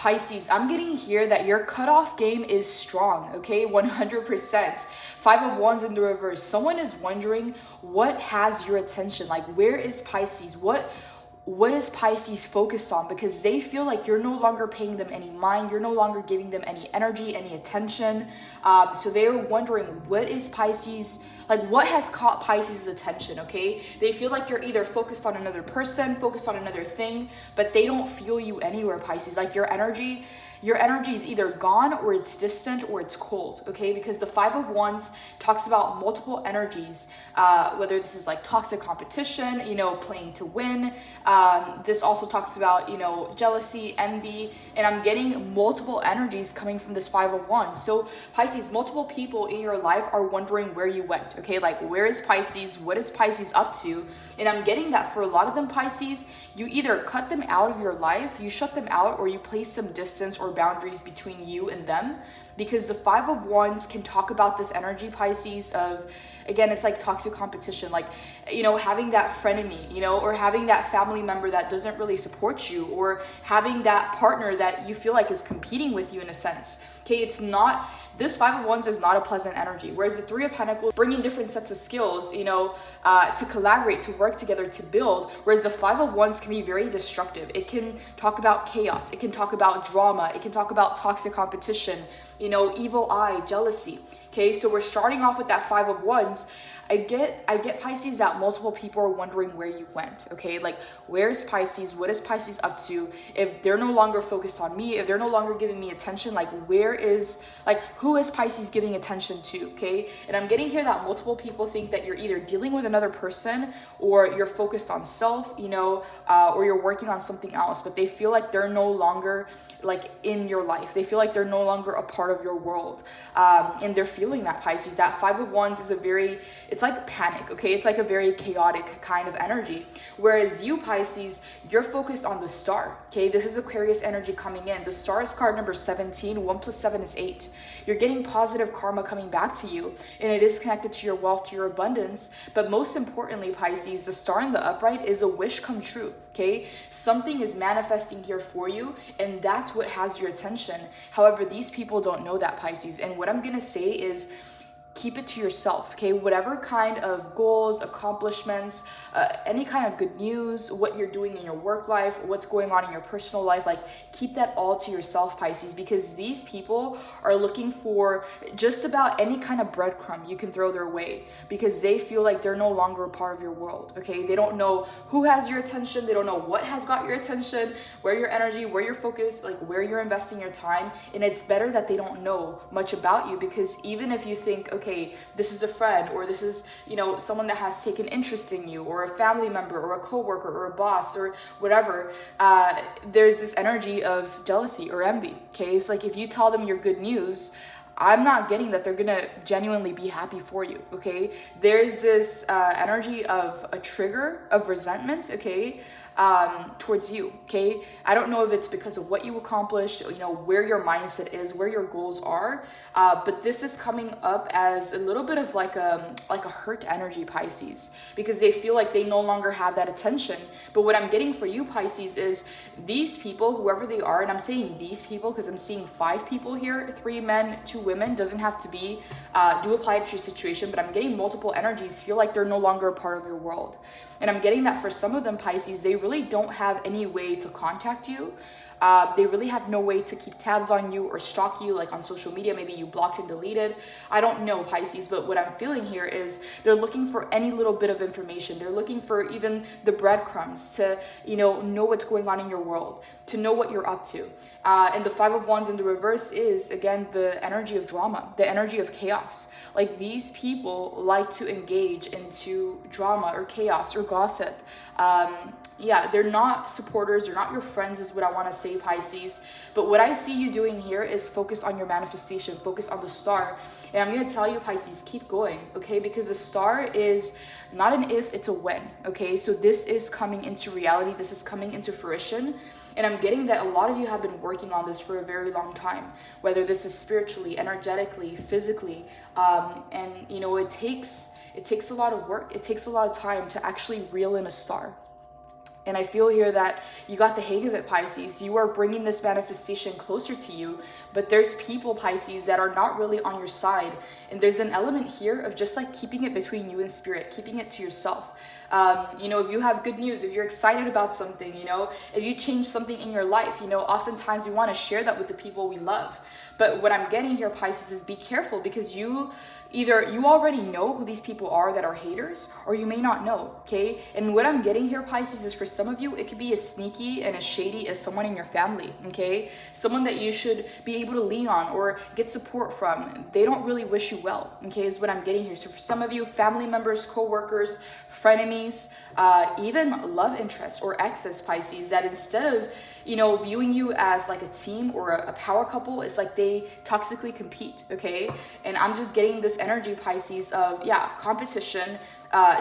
Pisces, I'm getting here that your cutoff game is strong, okay? 100%. Five of Wands in the reverse. Someone is wondering what has your attention. Like, where is Pisces? What is Pisces focused on? Because they feel like you're no longer paying them any mind. You're no longer giving them any energy, any attention. So they're wondering, what is Pisces, like what has caught Pisces' attention, okay? They feel like you're either focused on another person, focused on another thing, but they don't feel you anywhere, Pisces. Like your energy is either gone or it's distant or it's cold, okay? Because the Five of Wands talks about multiple energies, whether this is like toxic competition, playing to win. This also talks about, jealousy, envy, and I'm getting multiple energies coming from this Five of Wands. So Pisces, multiple people in your life are wondering where you went, okay? Like, where is Pisces? What is Pisces up to? And I'm getting that for a lot of them, Pisces, you either cut them out of your life, you shut them out, or you place some distance or boundaries between you and them. Because the Five of Wands can talk about this energy, Pisces, of, again, it's like toxic competition, like, having that frenemy, or having that family member that doesn't really support you, or having that partner that you feel like is competing with you in a sense. Okay, this Five of Wands is not a pleasant energy. Whereas the Three of Pentacles, bringing different sets of skills, to collaborate, to work together, to build. Whereas the Five of Wands can be very destructive. It can talk about chaos. It can talk about drama. It can talk about toxic competition, evil eye, jealousy. Okay, so we're starting off with that Five of Wands. I get Pisces that multiple people are wondering where you went, okay? Like, where's Pisces? What is Pisces up to? If they're no longer focused on me, if they're no longer giving me attention, like, who is Pisces giving attention to, okay? And I'm getting here that multiple people think that you're either dealing with another person or you're focused on self, or you're working on something else, but they feel like they're no longer like in your life. They feel like they're no longer a part of your world. And they're feeling that, Pisces. That Five of Wands is it's like panic, okay? It's like a very chaotic kind of energy. Whereas you, Pisces, you're focused on the star, okay? This is Aquarius energy coming in. The star is card number 17. 1 + 7 is 8. You're getting positive karma coming back to you, and it is connected to your wealth, to your abundance. But most importantly, Pisces, the star in the upright is a wish come true, okay? Something is manifesting here for you, and that's what has your attention. However, these people don't know that, Pisces. And what I'm gonna say is, keep it to yourself, okay? Whatever kind of goals, accomplishments, any kind of good news, what you're doing in your work life, what's going on in your personal life, like, keep that all to yourself, Pisces, because these people are looking for just about any kind of breadcrumb you can throw their way, because they feel like they're no longer a part of your world, okay? They don't know who has your attention. They don't know what has got your attention, where your energy, where you're focused, like where you're investing your time. And it's better that they don't know much about you, because even if you think, okay, this is a friend, or this is, someone that has taken interest in you, or a family member, or a coworker, or a boss, or whatever, there's this energy of jealousy or envy, okay? It's like, if you tell them your good news, I'm not getting that they're gonna genuinely be happy for you, okay? There's this energy of a trigger of resentment, okay, towards you, okay? I don't know if it's because of what you accomplished, where your mindset is, where your goals are, but this is coming up as a little bit of like a hurt energy, Pisces, because they feel like they no longer have that attention. But what I'm getting for you, Pisces, is these people, whoever they are, and I'm saying these people because I'm seeing 5 people here, 3 men, 2 women, doesn't have to be, do apply to your situation, but I'm getting multiple energies, feel like they're no longer a part of your world. And I'm getting that for some of them, Pisces, they really don't have any way to contact you. They really have no way to keep tabs on you or stalk you, like on social media. Maybe you blocked and deleted. I don't know, Pisces, but what I'm feeling here is they're looking for any little bit of information. They're looking for even the breadcrumbs to, know what's going on in your world, to know what you're up to. And the Five of Wands in the reverse is, again, the energy of drama, the energy of chaos. Like, these people like to engage into drama or chaos or gossip. They're not supporters, they're not your friends, is what I want to say, Pisces. But what I see you doing here is focus on your manifestation, focus on the star. And I'm going to tell you, Pisces, keep going, okay? Because the star is not an if, it's a when, okay? So this is coming into reality. This is coming into fruition. And I'm getting that a lot of you have been working on this for a very long time, whether this is spiritually, energetically, physically. And, it takes a lot of work. It takes a lot of time to actually reel in a star. And I feel here that you got the hang of it, Pisces. You are bringing this manifestation closer to you, but there's people, Pisces, that are not really on your side. And there's an element here of just like keeping it between you and spirit, keeping it to yourself. You know, if you have good news, if you're excited about something, you know, if you change something in your life, you know, oftentimes we want to share that with the people we love. But what I'm getting here, Pisces, is be careful, because either you already know who these people are that are haters, or you may not know, okay? And what I'm getting here, Pisces, is for some of you, it could be as sneaky and as shady as someone in your family, okay? Someone that you should be able to lean on or get support from. They don't really wish you well, okay, is what I'm getting here. So for some of you, family members, co-workers, frenemies, even love interests or exes, Pisces, that instead of, you know, viewing you as like a team or a power couple, it's like they toxically compete, okay? And I'm just getting this energy, Pisces, of, yeah, competition,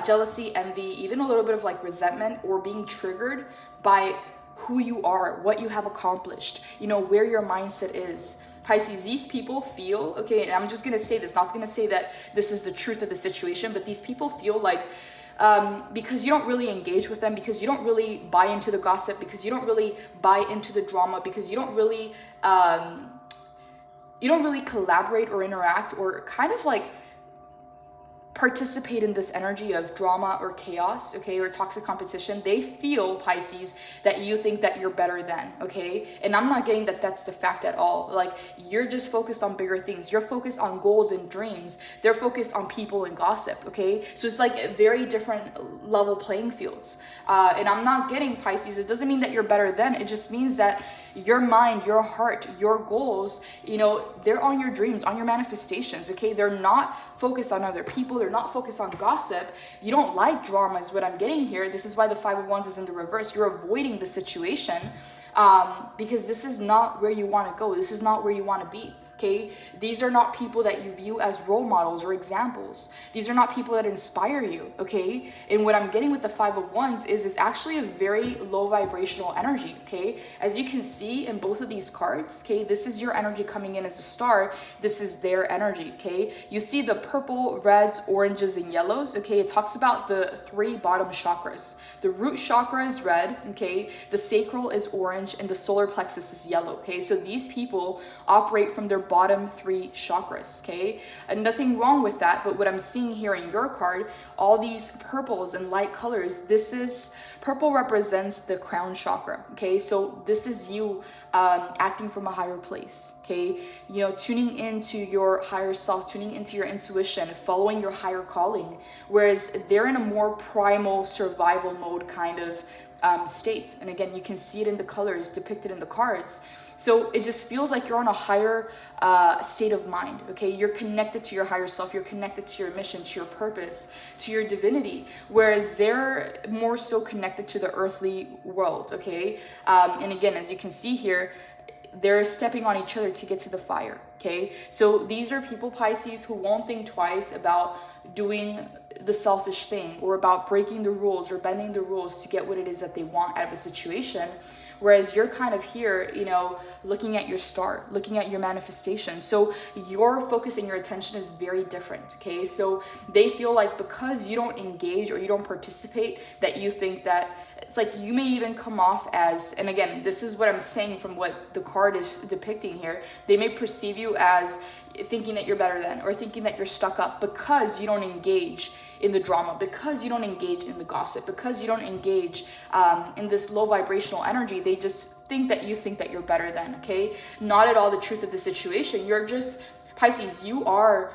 jealousy, envy, even a little bit of like resentment, or being triggered by who you are, what you have accomplished, you know, where your mindset is. Pisces, these people feel, okay, and I'm just going to say this, not going to say that this is the truth of the situation, but these people feel like, because you don't really engage with them, because you don't really buy into the gossip, because you don't really buy into the drama, because you don't really collaborate or interact or kind of like participate in this energy of drama or chaos, okay, or toxic competition. They feel, Pisces, that you think that you're better than, okay? And I'm not getting that that's the fact at all. Like, you're just focused on bigger things. You're focused on goals and dreams. They're focused on people and gossip, okay? So it's like very different level playing fields. And I'm not getting, Pisces, it doesn't mean that you're better than. It just means that your mind, your heart, your goals, you know, they're on your dreams, on your manifestations, okay? They're not focused on other people. They're not focused on gossip. You don't like drama is what I'm getting here. This is why the Five of Wands is in the reverse. You're avoiding the situation because this is not where you want to go. This is not where you want to be. Okay, these are not people that you view as role models or examples. These are not people that inspire you, okay? And what I'm getting with the Five of Wands is it's actually a very low vibrational energy, okay? As you can see in both of these cards, okay, this is your energy coming in as a star. This is their energy, okay? You see the purple, reds, oranges, and yellows, okay? It talks about the three bottom chakras. The root chakra is red, okay? The sacral is orange, and the solar plexus is yellow, okay? So these people operate from their bottom three chakras, okay? And nothing wrong with that, but what I'm seeing here in your card, all these purples and light colors, purple represents the crown chakra, okay? So this is you acting from a higher place, okay? You know, tuning into your higher self, tuning into your intuition, following your higher calling, whereas they're in a more primal survival mode kind of state. And again, you can see it in the colors depicted in the cards. So it just feels like you're on a higher state of mind, okay? You're connected to your higher self. You're connected to your mission, to your purpose, to your divinity, whereas they're more so connected to the earthly world, okay? And again, as you can see here, they're stepping on each other to get to the fire, okay? So these are people, Pisces, who won't think twice about doing the selfish thing or about breaking the rules or bending the rules to get what it is that they want out of a situation. Whereas you're kind of here, you know, looking at your star, looking at your manifestation. So your focus and your attention is very different, okay? So they feel like because you don't engage or you don't participate, that you think that it's like you may even come off as, and again, this is what I'm saying from what the card is depicting here, they may perceive you as thinking that you're better than, or thinking that you're stuck up because you don't engage in the drama, because you don't engage in the gossip, because you don't engage in this low vibrational energy. They just think that you're better than, okay? Not at all the truth of the situation. You're just, Pisces, you're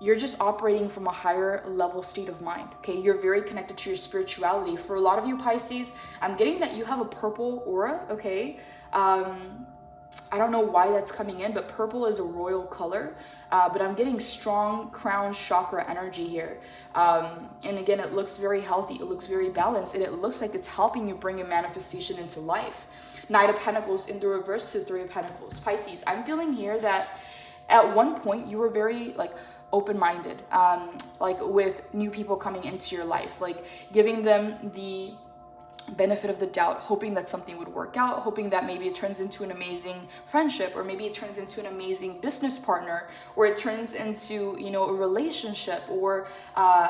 just operating from a higher level state of mind, okay? You're very connected to your spirituality. For a lot of you, Pisces, I'm getting that you have a purple aura, okay? I don't know why that's coming in, but purple is a royal color. But I'm getting strong crown chakra energy here. And again, it looks very healthy. It looks very balanced. And it looks like it's helping you bring a manifestation into life. Knight of Pentacles in the reverse to Three of Pentacles. Pisces, I'm feeling here that at one point you were very like open-minded, like with new people coming into your life, like giving them the benefit of the doubt, hoping that something would work out, hoping that maybe it turns into an amazing friendship, or maybe it turns into an amazing business partner, or it turns into, you know, a relationship, or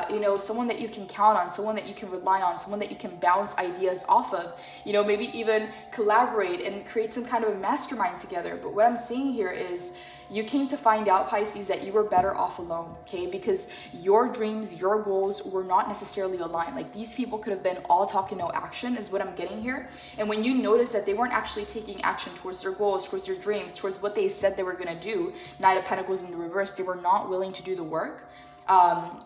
you know, someone that you can count on, someone that you can rely on, someone that you can bounce ideas off of, you know, maybe even collaborate and create some kind of a mastermind together. But what I'm seeing here is you came to find out, Pisces, that you were better off alone, okay? Because your dreams, your goals were not necessarily aligned. Like, these people could have been all talk and no action, is what I'm getting here. And when you notice that they weren't actually taking action towards their goals, towards their dreams, towards what they said they were gonna do, Knight of Pentacles in the reverse, they were not willing to do the work.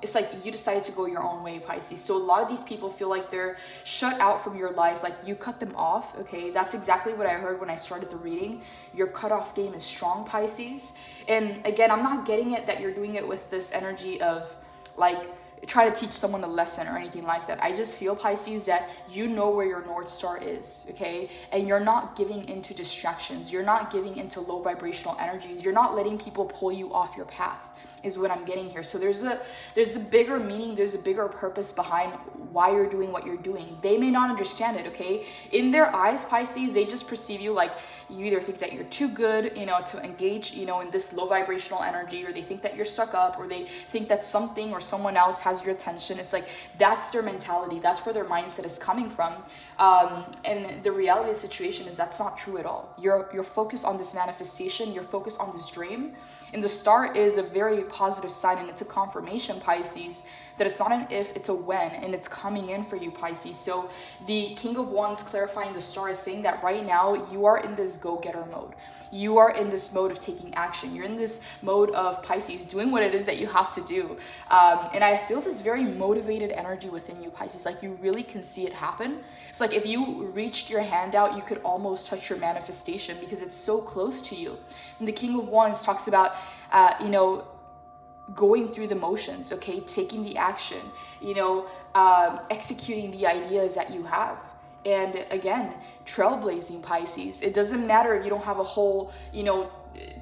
It's like you decided to go your own way, Pisces. So a lot of these people feel like they're shut out from your life, like you cut them off, okay? That's exactly what I heard when I started the reading. Your cutoff game is strong, Pisces. And again, I'm not getting it that you're doing it with this energy of like try to teach someone a lesson or anything like that. I just feel, Pisces, that you know where your North Star is, okay? And you're not giving into distractions. You're not giving into low vibrational energies. You're not letting people pull you off your path, is what I'm getting here. So there's a bigger meaning, there's a bigger purpose behind why you're doing what you're doing. They may not understand it, okay? In their eyes, Pisces, they just perceive you like you either think that you're too good, you know, to engage, you know, in this low vibrational energy, or they think that you're stuck up, or they think that something or someone else has your attention. It's like, that's their mentality. That's where their mindset is coming from. And the reality of the situation is that's not true at all. You're focused on this manifestation, you're focused on this dream. And the star is a very positive sign, and it's a confirmation, Pisces, that it's not an if, it's a when, and it's coming in for you, Pisces. So the King of Wands clarifying the star is saying that right now you are in this go-getter mode. You are in this mode of taking action. You're in this mode of, Pisces, doing what it is that you have to do. And I feel this very motivated energy within you, Pisces. Like, you really can see it happen. It's like if you reached your hand out, you could almost touch your manifestation because it's so close to you. And the King of Wands talks about, you know, going through the motions, okay? Taking the action, you know, executing the ideas that you have. And again, trailblazing, Pisces. It doesn't matter if you don't have a whole, you know,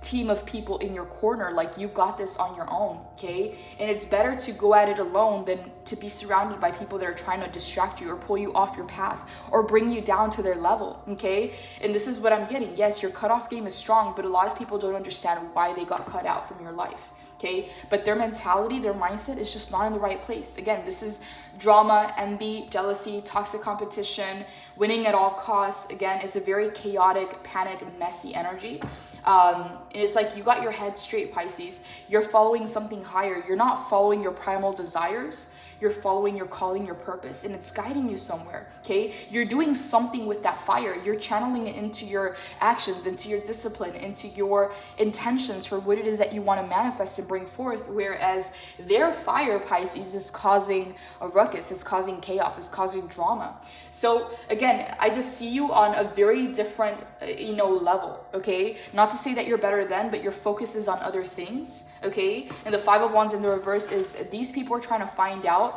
team of people in your corner. Like, you got this on your own, okay? And it's better to go at it alone than to be surrounded by people that are trying to distract you or pull you off your path or bring you down to their level, okay? And this is what I'm getting. Yes, your cutoff game is strong, but a lot of people don't understand why they got cut out from your life. Okay, but their mentality, their mindset is just not in the right place. Again, this is drama, envy, jealousy, toxic competition, winning at all costs. Again, it's a very chaotic, panic, messy energy. And it's like you got your head straight, Pisces. You're following something higher. You're not following your primal desires. You're following your calling, your purpose, and it's guiding you somewhere, okay? You're doing something with that fire. You're channeling it into your actions, into your discipline, into your intentions for what it is that you want to manifest and bring forth, whereas their fire, Pisces, is causing a ruckus. It's causing chaos. It's causing drama. So again, I just see you on a very different, you know, level, okay? Not to say that you're better than, but your focus is on other things, okay? And the Five of Wands in the reverse is these people are trying to find out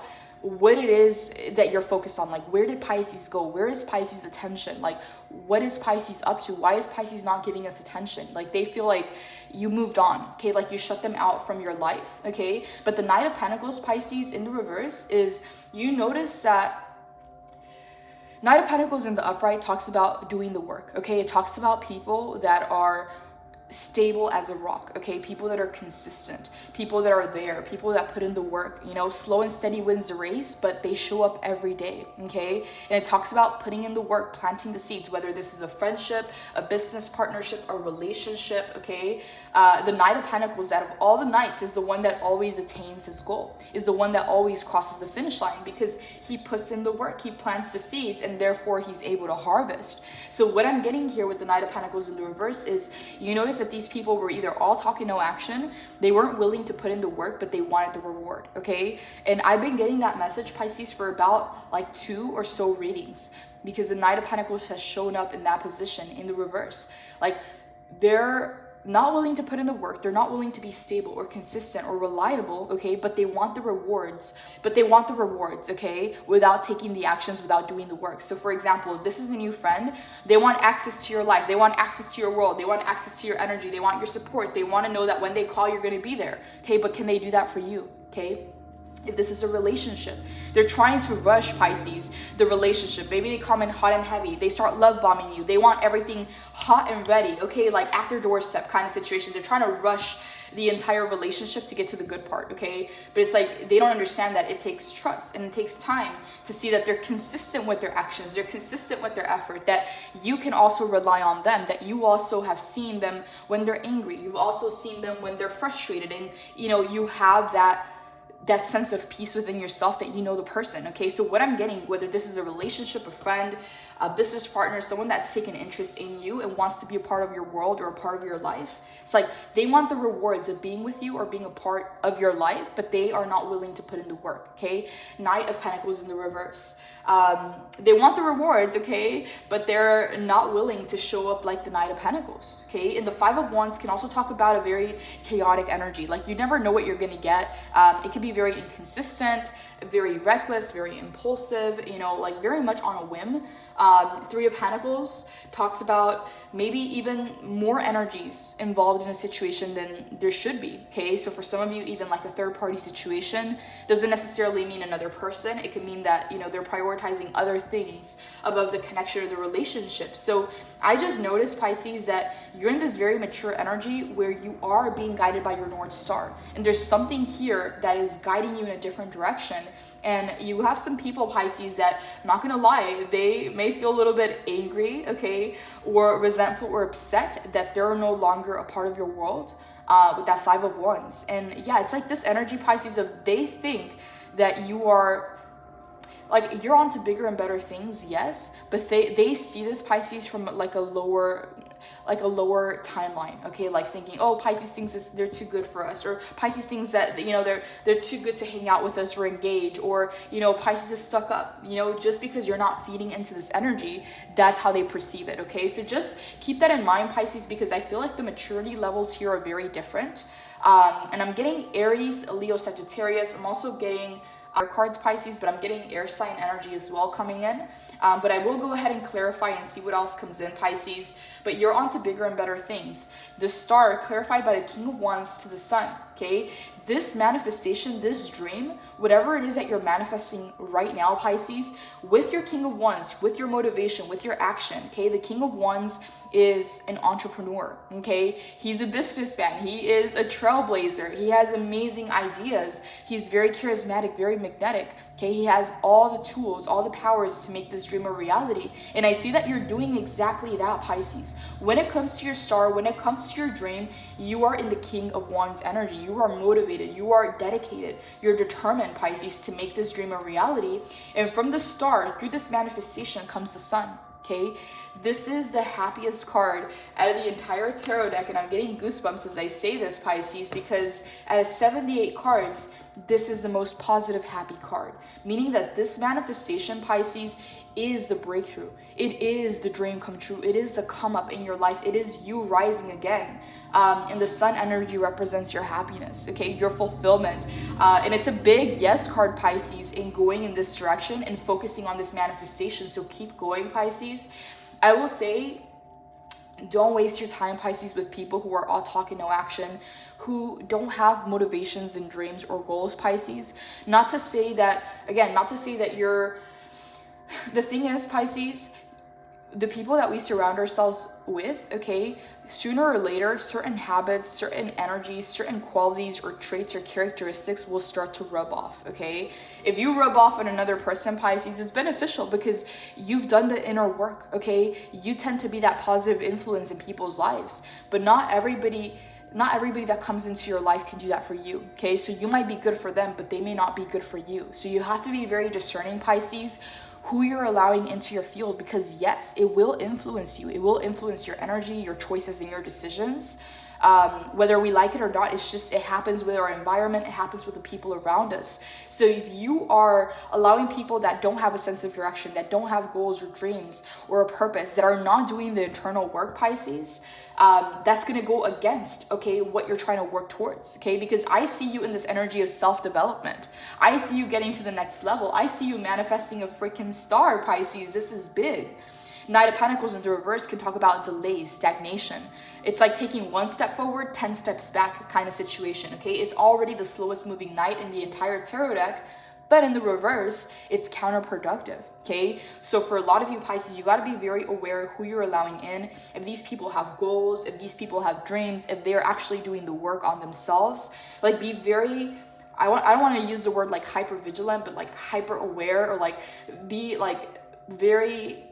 what it is that you're focused on. Like, where did Pisces go? Where is Pisces' attention? Like, what is Pisces up to? Why is Pisces not giving us attention? Like, they feel like you moved on, okay? Like, you shut them out from your life, okay? But the Knight of Pentacles, Pisces, in the reverse is, you notice that Knight of Pentacles in the upright talks about doing the work, okay? It talks about people that are stable as a rock, okay? People that are consistent, people that are there, people that put in the work, you know, slow and steady wins the race, but they show up every day, okay? And it talks about putting in the work, planting the seeds, whether this is a friendship, a business partnership, a relationship, okay? The Knight of Pentacles, out of all the knights, is the one that always attains his goal, is the one that always crosses the finish line because he puts in the work, he plants the seeds, and therefore he's able to harvest. So what I'm getting here with the Knight of Pentacles in the reverse is, you notice that these people were either all talk and no action. They weren't willing to put in the work, but they wanted the reward, okay? And I've been getting that message, Pisces, for about like 2 or so readings because the Knight of Pentacles has shown up in that position in the reverse. Like, they're not willing to put in the work, they're not willing to be stable or consistent or reliable, okay? But they want the rewards, okay? Without taking the actions, without doing the work. So for example, if this is a new friend, they want access to your life, they want access to your world, they want access to your energy, they want your support, they want to know that when they call, you're going to be there, okay? But can they do that for you, okay? If this is a relationship, They're trying to rush, Pisces, the relationship. Maybe they come in hot and heavy. They start love bombing you. They want everything hot and ready, okay? Like at their doorstep kind of situation. They're trying to rush the entire relationship to get to the good part, okay? But it's like they don't understand that it takes trust and it takes time to see that they're consistent with their actions, they're consistent with their effort, that you can also rely on them, that you also have seen them when they're angry, you've also seen them when they're frustrated, and you know, you have that sense of peace within yourself that you know the person, okay? So what I'm getting, whether this is a relationship, a friend, a business partner, someone that's taken interest in you and wants to be a part of your world or a part of your life, it's like they want the rewards of being with you or being a part of your life, but they are not willing to put in the work, okay? Knight of Pentacles in the reverse. They want the rewards, okay, but they're not willing to show up like the Knight of Pentacles, okay? And the Five of Wands can also talk about a very chaotic energy. Like you never know what you're gonna get. It can be very inconsistent, very reckless, very impulsive, you know, like very much on a whim. Three of Pentacles talks about maybe even more energies involved in a situation than there should be, okay? So for some of you, even like a third party situation doesn't necessarily mean another person. It could mean that, you know, they're prioritizing other things above the connection or the relationship. So I just noticed, Pisces, that you're in this very mature energy where you are being guided by your North Star. And there's something here that is guiding you in a different direction. And you have some people, Pisces, that, I'm not gonna lie, they may feel a little bit angry, okay, or resentful or upset that they're no longer a part of your world with that Five of Wands. And yeah, it's like this energy, Pisces, of they think that you are, like, you're on to bigger and better things, yes, but they see this, Pisces, from like a lower timeline, okay? Like thinking, oh, Pisces thinks they're too good for us, or Pisces thinks that, you know, they're too good to hang out with us or engage, or, you know, Pisces is stuck up. You know, just because you're not feeding into this energy, that's how they perceive it, okay? So just keep that in mind, Pisces, because I feel like the maturity levels here are very different. And I'm getting Aries, Leo, Sagittarius. I'm also getting cards, Pisces, but I'm getting air sign energy as well coming in. But I will go ahead and clarify and see what else comes in, Pisces. But you're on to bigger and better things. The star clarified by the King of Wands to the Sun, okay? This manifestation, this dream, whatever it is that you're manifesting right now, Pisces, with your King of Wands, with your motivation, with your action, okay? The King of Wands is an entrepreneur, okay? He's a businessman. He is a trailblazer. He has amazing ideas. He's very charismatic, very magnetic, okay? He has all the tools, all the powers to make this dream a reality. And I see that you're doing exactly that, Pisces. When it comes to your star, when it comes to your dream, you are in the King of Wands energy. You are motivated. You are dedicated. You're determined, Pisces, to make this dream a reality. And from the star, through this manifestation comes the sun, okay? This is the happiest card out of the entire tarot deck, and I'm getting goosebumps as I say this, Pisces, because out of 78 cards, this is the most positive, happy card, meaning that this manifestation, Pisces, is the breakthrough. It is the dream come true. It is the come up in your life. It is you rising again. And the sun energy represents your happiness, okay, your fulfillment. And it's a big yes card, Pisces, in going in this direction and focusing on this manifestation. So keep going, Pisces. I will say, don't waste your time, Pisces, with people who are all talk and no action, who don't have motivations and dreams or goals, Pisces. Not to say that, again, not to say that you're, the thing is, Pisces, the people that we surround ourselves with, okay, sooner or later, certain habits, certain energies, certain qualities or traits or characteristics will start to rub off, okay? If you rub off on another person, Pisces, it's beneficial because you've done the inner work, okay? You tend to be that positive influence in people's lives, but not everybody that comes into your life can do that for you, okay? So you might be good for them, but they may not be good for you. So you have to be very discerning, Pisces, who you're allowing into your field, because yes, it will influence you. It will influence your energy, your choices, and your decisions. Whether we like it or not, it happens with our environment. It happens with the people around us. So if you are allowing people that don't have a sense of direction, that don't have goals or dreams or a purpose, that are not doing the internal work, Pisces, that's going to go against, okay, what you're trying to work towards, okay? Because I see you in this energy of self-development. I see you getting to the next level. I see you manifesting a freaking star, Pisces. This is big. Knight of Pentacles in the reverse can talk about delays, stagnation. It's like taking one step forward, 10 steps back kind of situation, okay? It's already the slowest moving knight in the entire tarot deck, But in the reverse, it's counterproductive, okay? So for a lot of you Pisces, you got to be very aware who you're allowing in. If these people have goals, if these people have dreams, if they're actually doing the work on themselves, like be very, I don't want to use the word like hyper vigilant, but like hyper aware, or like be like very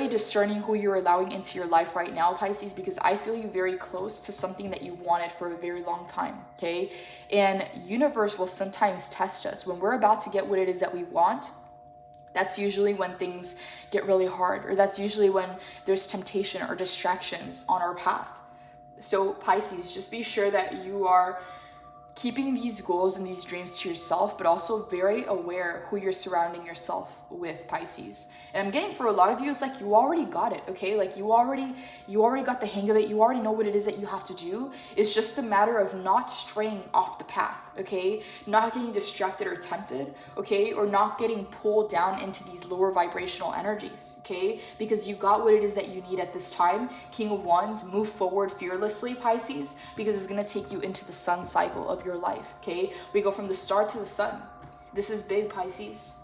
discerning who you're allowing into your life right now, Pisces, because I feel you very close to something that you wanted for a very long time, okay? And universe will sometimes test us when we're about to get what it is that we want. That's usually when things get really hard, or that's usually when there's temptation or distractions on our path. So Pisces, just be sure that you are keeping these goals and these dreams to yourself, but also very aware who you're surrounding yourself with, Pisces. And I'm getting, for a lot of you, it's like you already got it, okay? Like you already got the hang of it. You already know what it is that you have to do. It's just a matter of not straying off the path, okay? Not getting distracted or tempted, okay? Or not getting pulled down into these lower vibrational energies, okay? Because you got what it is that you need at this time. King of Wands, move forward fearlessly, Pisces, because it's going to take you into the sun cycle of your life, okay? We go from the star to the sun. This is big, Pisces.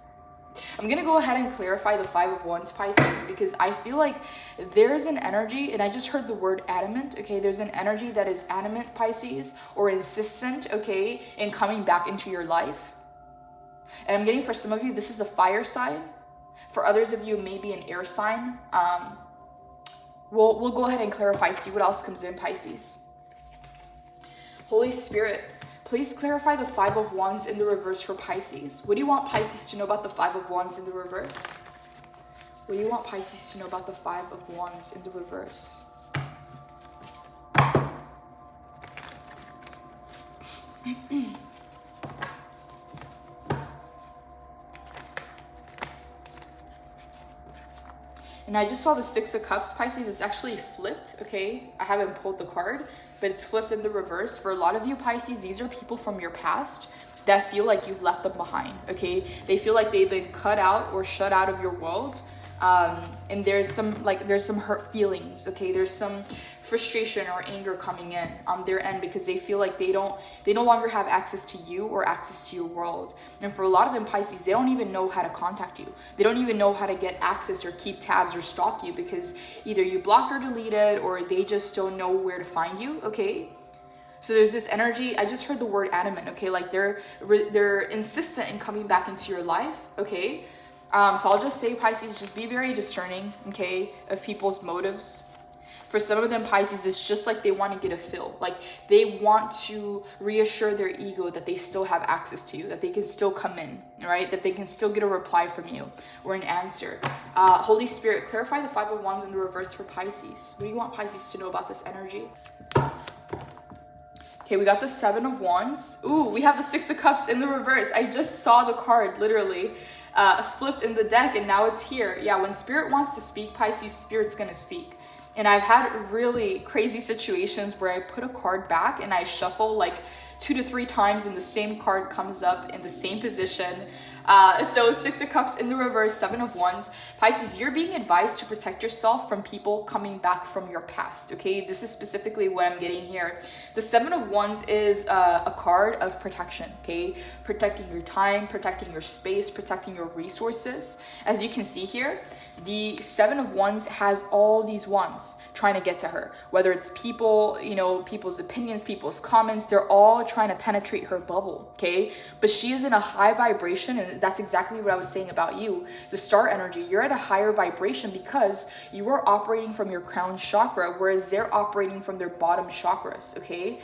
I'm going to go ahead and clarify the 5 of Wands, Pisces, because I feel like there's an energy, and I just heard the word adamant, okay? There's an energy that is adamant, Pisces, or insistent, okay, in coming back into your life. And I'm getting, for some of you, this is a fire sign. For others of you, maybe an air sign. We'll go ahead and clarify, see what else comes in, Pisces. Holy Spirit, please clarify the 5 of Wands in the reverse for Pisces. What do you want Pisces to know about the 5 of Wands in the reverse? What do you want Pisces to know about the 5 of Wands in the reverse? And I just saw the 6 of Cups, Pisces. It's actually flipped, okay? I haven't pulled the card, but it's flipped in the reverse. For a lot of you, Pisces, these are people from your past that feel like you've left them behind, okay? They feel like they've been cut out or shut out of your world. And there's some hurt feelings, okay? There's some frustration or anger coming in on their end because they feel like they no longer have access to you or access to your world. And for a lot of them, Pisces, they don't even know how to contact you. They don't even know how to get access or keep tabs or stalk you because either you blocked or deleted, or they just don't know where to find you, okay? So there's this energy. I just heard the word adamant, okay? Like they're insistent in coming back into your life, okay? So I'll just say, Pisces, just be very discerning, okay, of people's motives. For some of them, Pisces, it's just like they want to get a fill. Like they want to reassure their ego that they still have access to you, that they can still come in, right? That they can still get a reply from you or an answer. Holy Spirit, clarify the 5 of Wands in the reverse for Pisces. What do you want Pisces to know about this energy? Okay, we got the 7 of Wands. Ooh, we have the 6 of Cups in the reverse. I just saw the card literally flipped in the deck, and now it's here. Yeah, when Spirit wants to speak, Pisces, Spirit's gonna speak. And I've had really crazy situations where I put a card back and I shuffle like 2 to 3 times and the same card comes up in the same position. So 6 of Cups in the reverse, 7 of Wands. Pisces, you're being advised to protect yourself from people coming back from your past, okay? This is specifically what I'm getting here. The 7 of Wands is a card of protection, okay? Protecting your time, protecting your space, protecting your resources. As you can see here, the 7 of Wands has all these wands trying to get to her. Whether it's people, you know, people's opinions, people's comments, they're all trying to penetrate her bubble, okay? But she is in a high vibration, and that's exactly what I was saying about you. The star energy, you're at a higher vibration because you are operating from your crown chakra, whereas they're operating from their bottom chakras, okay?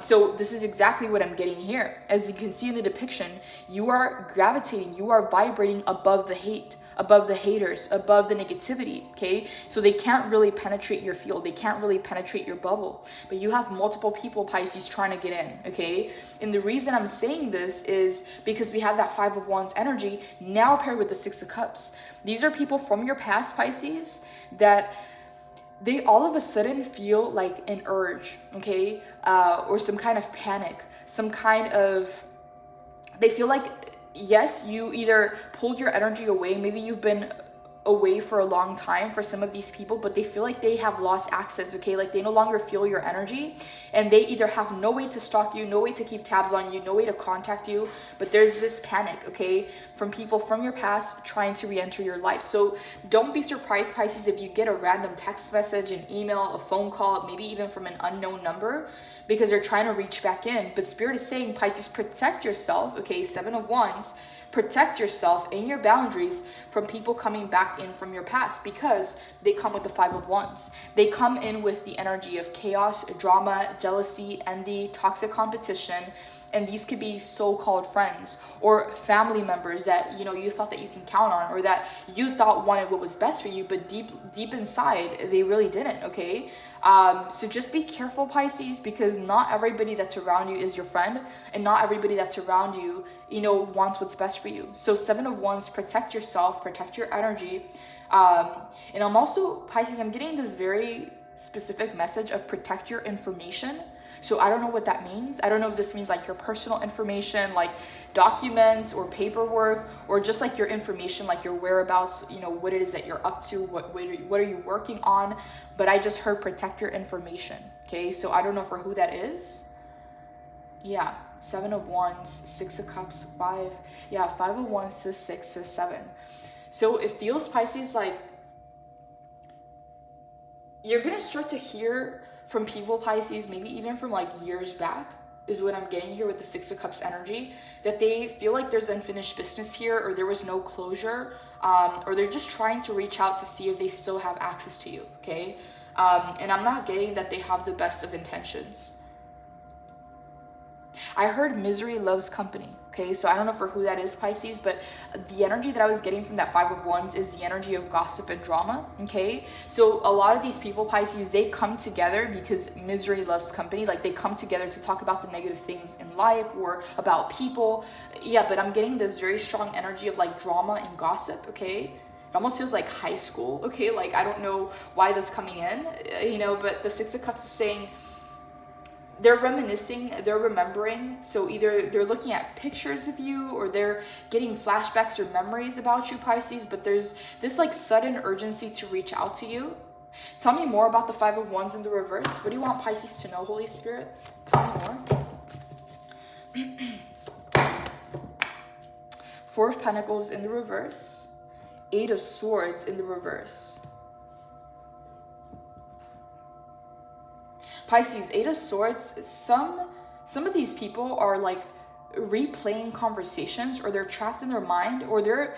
So this is exactly what I'm getting here. As you can see in the depiction, you are gravitating, you are vibrating above the hate, above the haters, above the negativity, okay? So they can't really penetrate your field. They can't really penetrate your bubble. But you have multiple people, Pisces, trying to get in, okay? And the reason I'm saying this is because we have that 5 of Wands energy now paired with the 6 of Cups. These are people from your past, Pisces, that they all of a sudden feel like an urge, okay? Or some kind of panic, some kind of, they feel like, yes, you either pulled your energy away. Maybe you've been away for a long time for some of these people, but they feel like they have lost access, okay? Like they no longer feel your energy, and they either have no way to stalk you, no way to keep tabs on you, no way to contact you, but there's this panic, okay, from people from your past trying to re-enter your life. So don't be surprised, Pisces, if you get a random text message, an email, a phone call, maybe even from an unknown number, because they're trying to reach back in. But Spirit is saying, Pisces, protect yourself, okay? 7 of Wands. Protect yourself and your boundaries from people coming back in from your past, because they come with the 5 of Wands. They come in with the energy of chaos, drama, jealousy, envy, toxic competition. And these could be so-called friends or family members that, you know, you thought that you can count on, or that you thought wanted what was best for you, but deep inside, they really didn't, okay? So just be careful, Pisces, because not everybody that's around you is your friend, and not everybody that's around you, you know, wants what's best for you. So 7 of Wands, protect yourself, protect your energy. And I'm also, Pisces, I'm getting this very specific message of protect your information. So I don't know what that means. I don't know if this means like your personal information, like documents or paperwork, or just like your information, like your whereabouts, you know, what it is that you're up to, what are you working on. But I just heard protect your information, okay? So I don't know for who that is. Yeah, 7 of Wands, 6 of Cups, 5. Yeah, 5 of Wands to 6 to 7. So it feels, Pisces, like you're gonna start to hear from people, Pisces, maybe even from like years back, is what I'm getting here with the 6 of Cups energy, that they feel like there's unfinished business here, or there was no closure, or they're just trying to reach out to see if they still have access to you, okay? And I'm not getting that they have the best of intentions. I heard misery loves company, okay? So I don't know for who that is, Pisces, but the energy that I was getting from that 5 of Wands is the energy of gossip and drama, okay? So a lot of these people, Pisces, they come together because misery loves company. Like they come together to talk about the negative things in life or about people. Yeah, but I'm getting this very strong energy of like drama and gossip, okay? It almost feels like high school, okay? Like I don't know why that's coming in, you know, but the 6 of Cups is saying, they're reminiscing, they're remembering. So either they're looking at pictures of you, or they're getting flashbacks or memories about you, Pisces, but there's this like sudden urgency to reach out to you. Tell me more about the 5 of Wands in the reverse. What do you want Pisces to know, Holy Spirit? Tell me more. 4 of Pentacles in the reverse. 8 of Swords in the reverse. Pisces, 8 of Swords, some of these people are like replaying conversations, or they're trapped in their mind, or they're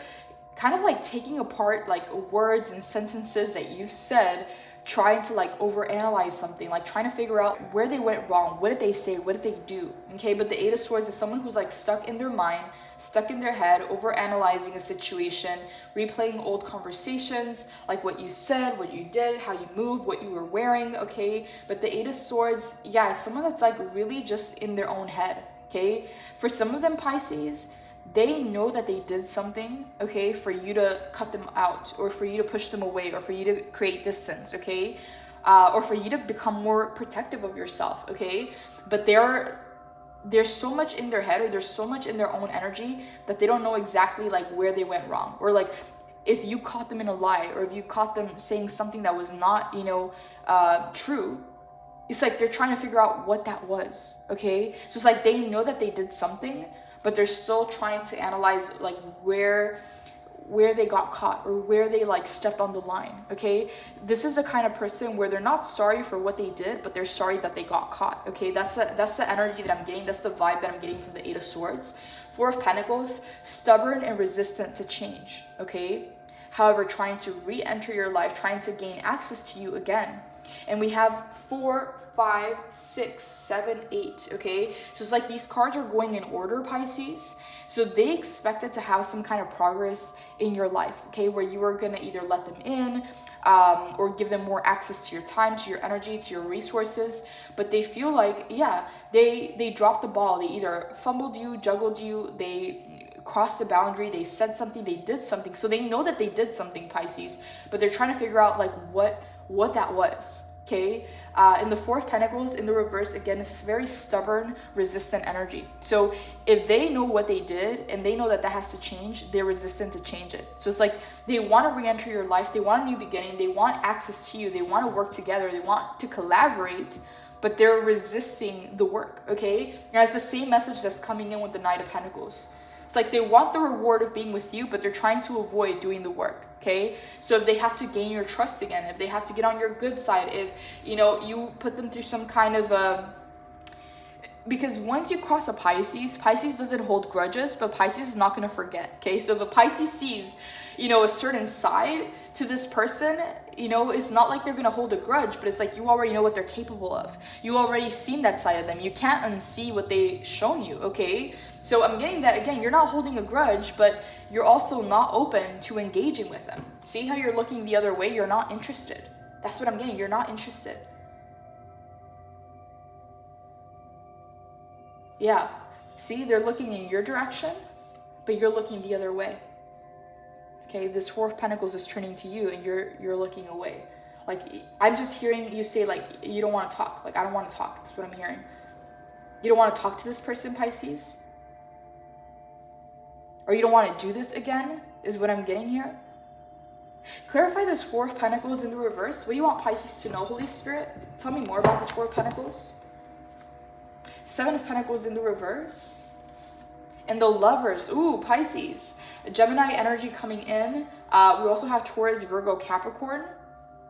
kind of like taking apart like words and sentences that you said, trying to like overanalyze something, like trying to figure out where they went wrong. What did they say? What did they do? Okay, but the 8 of Swords is someone who's like stuck in their mind, stuck in their head, overanalyzing a situation, replaying old conversations, like what you said, what you did, how you moved, what you were wearing, okay? But the 8 of Swords, yeah, it's someone that's like really just in their own head, okay? For some of them, Pisces, they know that they did something, okay, for you to cut them out, or for you to push them away, or for you to create distance, okay? Or for you to become more protective of yourself, okay? But there's so much in their head, or there's so much in their own energy, that they don't know exactly like where they went wrong, or like if you caught them in a lie, or if you caught them saying something that was not, you know, true. It's like they're trying to figure out what that was, okay? So it's like they know that they did something, but they're still trying to analyze like where they got caught, or where they like stepped on the line, okay? This is the kind of person where they're not sorry for what they did, but they're sorry that they got caught, okay? That's the energy that I'm getting. That's the vibe that I'm getting from the 8 of Swords. 4 of Pentacles, stubborn and resistant to change, okay? However, trying to re-enter your life, trying to gain access to you again. And we have 4, 5, 6, 7, 8, okay? So it's like these cards are going in order, Pisces. So they expected to have some kind of progress in your life, okay? Where you are gonna either let them in, or give them more access to your time, to your energy, to your resources. But they feel like, yeah, they dropped the ball. They either fumbled you, juggled you, they crossed the boundary, they said something, they did something. So they know that they did something, Pisces, but they're trying to figure out like what that was, okay? In the Four of Pentacles in the reverse, again, this is very stubborn, resistant energy. So if they know what they did and they know that that has to change, they're resistant to change it. So it's like they want to re-enter your life, they want a new beginning, they want access to you, they want to work together, they want to collaborate, but they're resisting the work, okay? And it's the same message that's coming in with the Knight of Pentacles. It's like they want the reward of being with you, but they're trying to avoid doing the work, okay? So if they have to gain your trust again, if they have to get on your good side, if, you know, you put them through some kind of because once you cross a Pisces, Pisces doesn't hold grudges, but Pisces is not going to forget, okay? So if a Pisces sees, you know, a certain side to this person, you know, it's not like they're going to hold a grudge, but it's like you already know what they're capable of. You already seen that side of them. You can't unsee what they've shown you, okay? So I'm getting that, again, you're not holding a grudge, but you're also not open to engaging with them. See how you're looking the other way? You're not interested. That's what I'm getting. You're not interested. Yeah. See, they're looking in your direction, but you're looking the other way. Okay, this Four of Pentacles is turning to you and you're looking away. Like, I'm just hearing you say, like, you don't want to talk. Like, I don't want to talk. That's what I'm hearing. You don't want to talk to this person, Pisces? Or you don't want to do this again, is what I'm getting here. Clarify this Four of Pentacles in the reverse. What do you want Pisces to know, Holy Spirit? Tell me more about this Four of Pentacles. Seven of Pentacles in the reverse. And the Lovers. Ooh, Pisces. Gemini energy coming in. We also have Taurus, Virgo, Capricorn.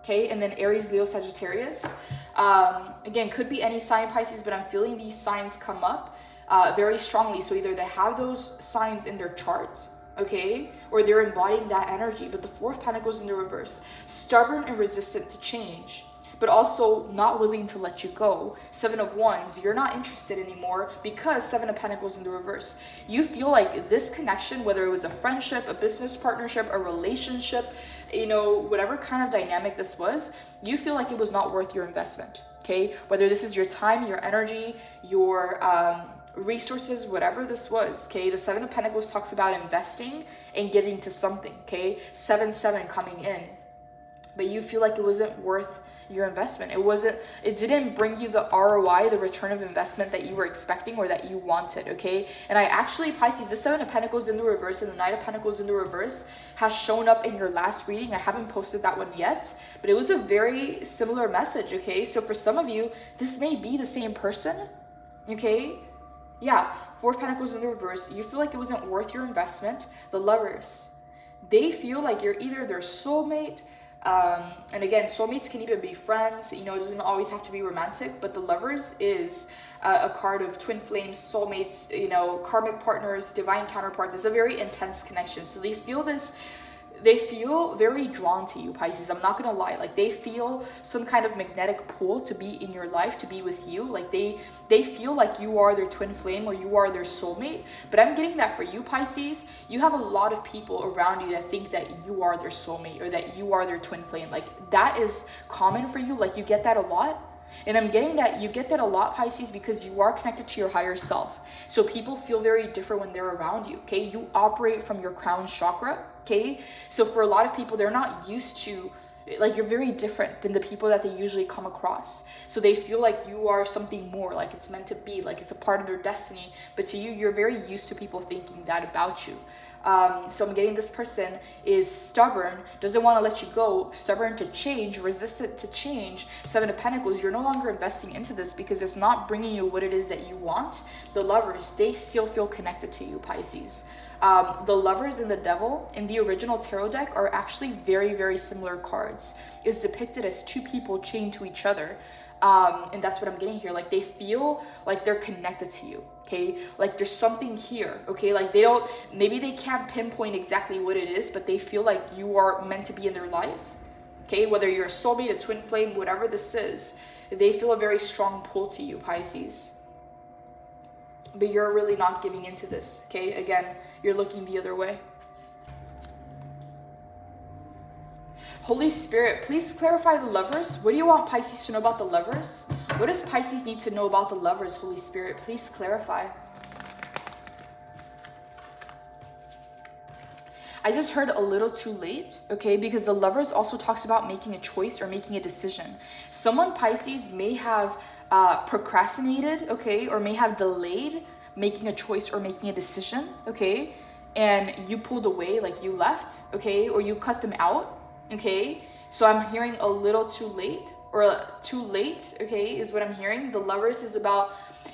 Okay, and then Aries, Leo, Sagittarius. Again, could be any sign, Pisces, but I'm feeling these signs come up very strongly. So either they have those signs in their charts, okay, or they're embodying that energy. But the Four of Pentacles in the reverse. Stubborn and resistant to change, but also not willing to let you go. Seven of Wands, you're not interested anymore because Seven of Pentacles in the reverse. You feel like this connection, whether it was a friendship, a business partnership, a relationship, you know, whatever kind of dynamic this was, you feel like it was not worth your investment, okay? Whether this is your time, your energy, your resources, whatever this was, okay? The Seven of Pentacles talks about investing and giving to something, okay? 7-7 coming in. But you feel like it wasn't worth your investment. It didn't bring you the ROI, the return of investment that you were expecting or that you wanted, okay? And I actually, Pisces, the Seven of Pentacles in the reverse and the Knight of Pentacles in the reverse has shown up in your last reading. I haven't posted that one yet, but it was a very similar message, okay? So for some of you, this may be the same person, okay? Yeah, Four of Pentacles in the reverse. You feel like it wasn't worth your investment. The Lovers, they feel like you're either their soulmate, and again, soulmates can even be friends, you know, it doesn't always have to be romantic, but the Lovers is a card of twin flames, soulmates, you know, karmic partners, divine counterparts. It's a very intense connection. So they feel very drawn to you, Pisces. I'm not gonna lie, like they feel some kind of magnetic pull to be in your life, to be with you. Like they feel like you are their twin flame or you are their soulmate. But I'm getting that for you, Pisces, you have a lot of people around you that think that you are their soulmate or that you are their twin flame. Like that is common for you. Like you get that a lot. And I'm getting that you get that a lot, Pisces, because you are connected to your higher self. So people feel very different when they're around you, okay? You operate from your crown chakra, okay? So for a lot of people, they're not used to, like you're very different than the people that they usually come across. So they feel like you are something more, like it's meant to be, like it's a part of their destiny. But to you, you're very used to people thinking that about you. So I'm getting this person is stubborn, doesn't want to let you go, stubborn to change, resistant to change. Seven of Pentacles, you're no longer investing into this because it's not bringing you what it is that you want. The Lovers, they still feel connected to you, Pisces. The Lovers and the Devil in the original tarot deck are actually very, very similar cards. It's depicted as two people chained to each other. And that's what I'm getting here. Like they feel like they're connected to you, okay? Like there's something here, okay? Like maybe they can't pinpoint exactly what it is, but they feel like you are meant to be in their life, okay? Whether you're a soulmate, a twin flame, whatever this is, they feel a very strong pull to you, Pisces. But you're really not giving into this, okay? Again, you're looking the other way. Holy Spirit, please clarify the Lovers. What do you want Pisces to know about the Lovers? What does Pisces need to know about the Lovers, Holy Spirit? Please clarify. I just heard a little too late, okay? Because the Lovers also talks about making a choice or making a decision. Someone, Pisces, may have procrastinated, okay, or may have delayed making a choice or making a decision, okay? And you pulled away, like you left, okay? Or you cut them out, okay? So I'm hearing a little too late, or too late, okay, is what I'm hearing. The Lovers is about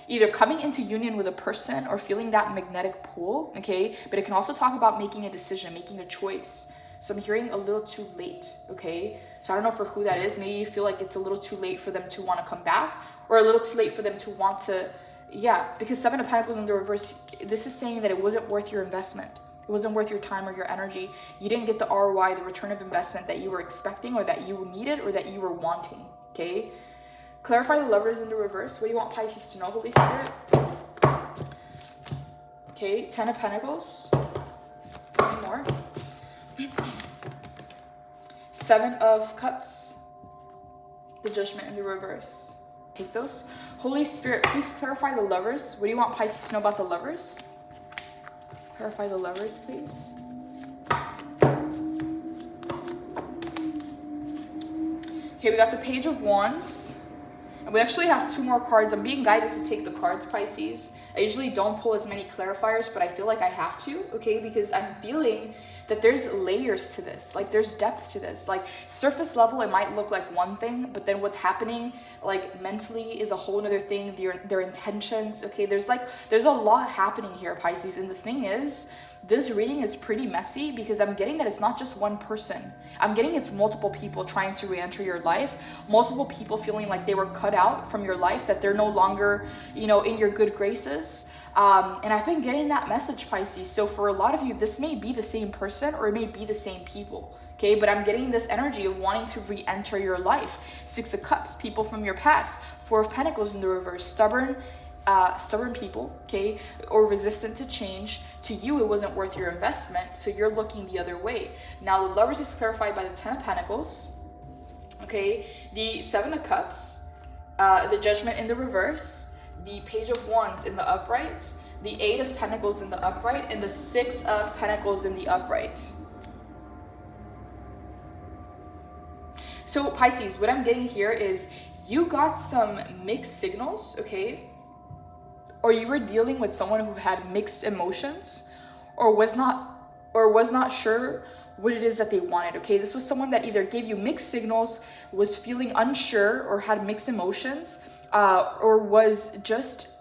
either coming into union with a person or feeling that magnetic pull, okay? But it can also talk about making a decision, making a choice. So I'm hearing a little too late, okay? So I don't know for who that is. Maybe you feel like it's a little too late for them to want to come back, or a little too late for them to want to, yeah, because Seven of Pentacles in the reverse, this is saying that it wasn't worth your investment. It wasn't worth your time or your energy. You didn't get the ROI, the return of investment that you were expecting or that you needed or that you were wanting, okay? Clarify the Lovers in the reverse. What do you want Pisces to know, Holy Spirit? Okay, 10 of Pentacles. Tell me more. 7 of Cups. The Judgment in the reverse. Take those. Holy Spirit, please clarify the Lovers. What do you want Pisces to know about the Lovers? Clarify the Lovers, please. Okay, we got the Page of Wands. And we actually have 2 more cards. I'm being guided to take the cards, Pisces. I usually don't pull as many clarifiers, but I feel like I have to, okay? Because I'm feeling that there's layers to this. Like, there's depth to this. Like, surface level, it might look like one thing, but then what's happening, like, mentally is a whole other thing. Their intentions, okay? There's a lot happening here, Pisces. And the thing is, this reading is pretty messy because I'm getting that it's not just one person. I'm getting it's multiple people trying to re-enter your life, multiple people feeling like they were cut out from your life, that they're no longer, you know, in your good graces. And I've been getting that message, Pisces. So for a lot of you, this may be the same person or it may be the same people. Okay, but I'm getting this energy of wanting to re-enter your life. 6 of Cups, people from your past. 4 of Pentacles in the reverse, stubborn people, okay, or resistant to change. To you, it wasn't worth your investment, so you're looking the other way. Now, the Lovers is clarified by the 10 of Pentacles, okay, the 7 of Cups, the Judgment in the reverse, the Page of Wands in the upright, the 8 of Pentacles in the upright, and the 6 of Pentacles in the upright. So, Pisces, what I'm getting here is you got some mixed signals, okay? Or you were dealing with someone who had mixed emotions or was not sure what it is that they wanted, okay? This was someone that either gave you mixed signals, was feeling unsure or had mixed emotions, or was just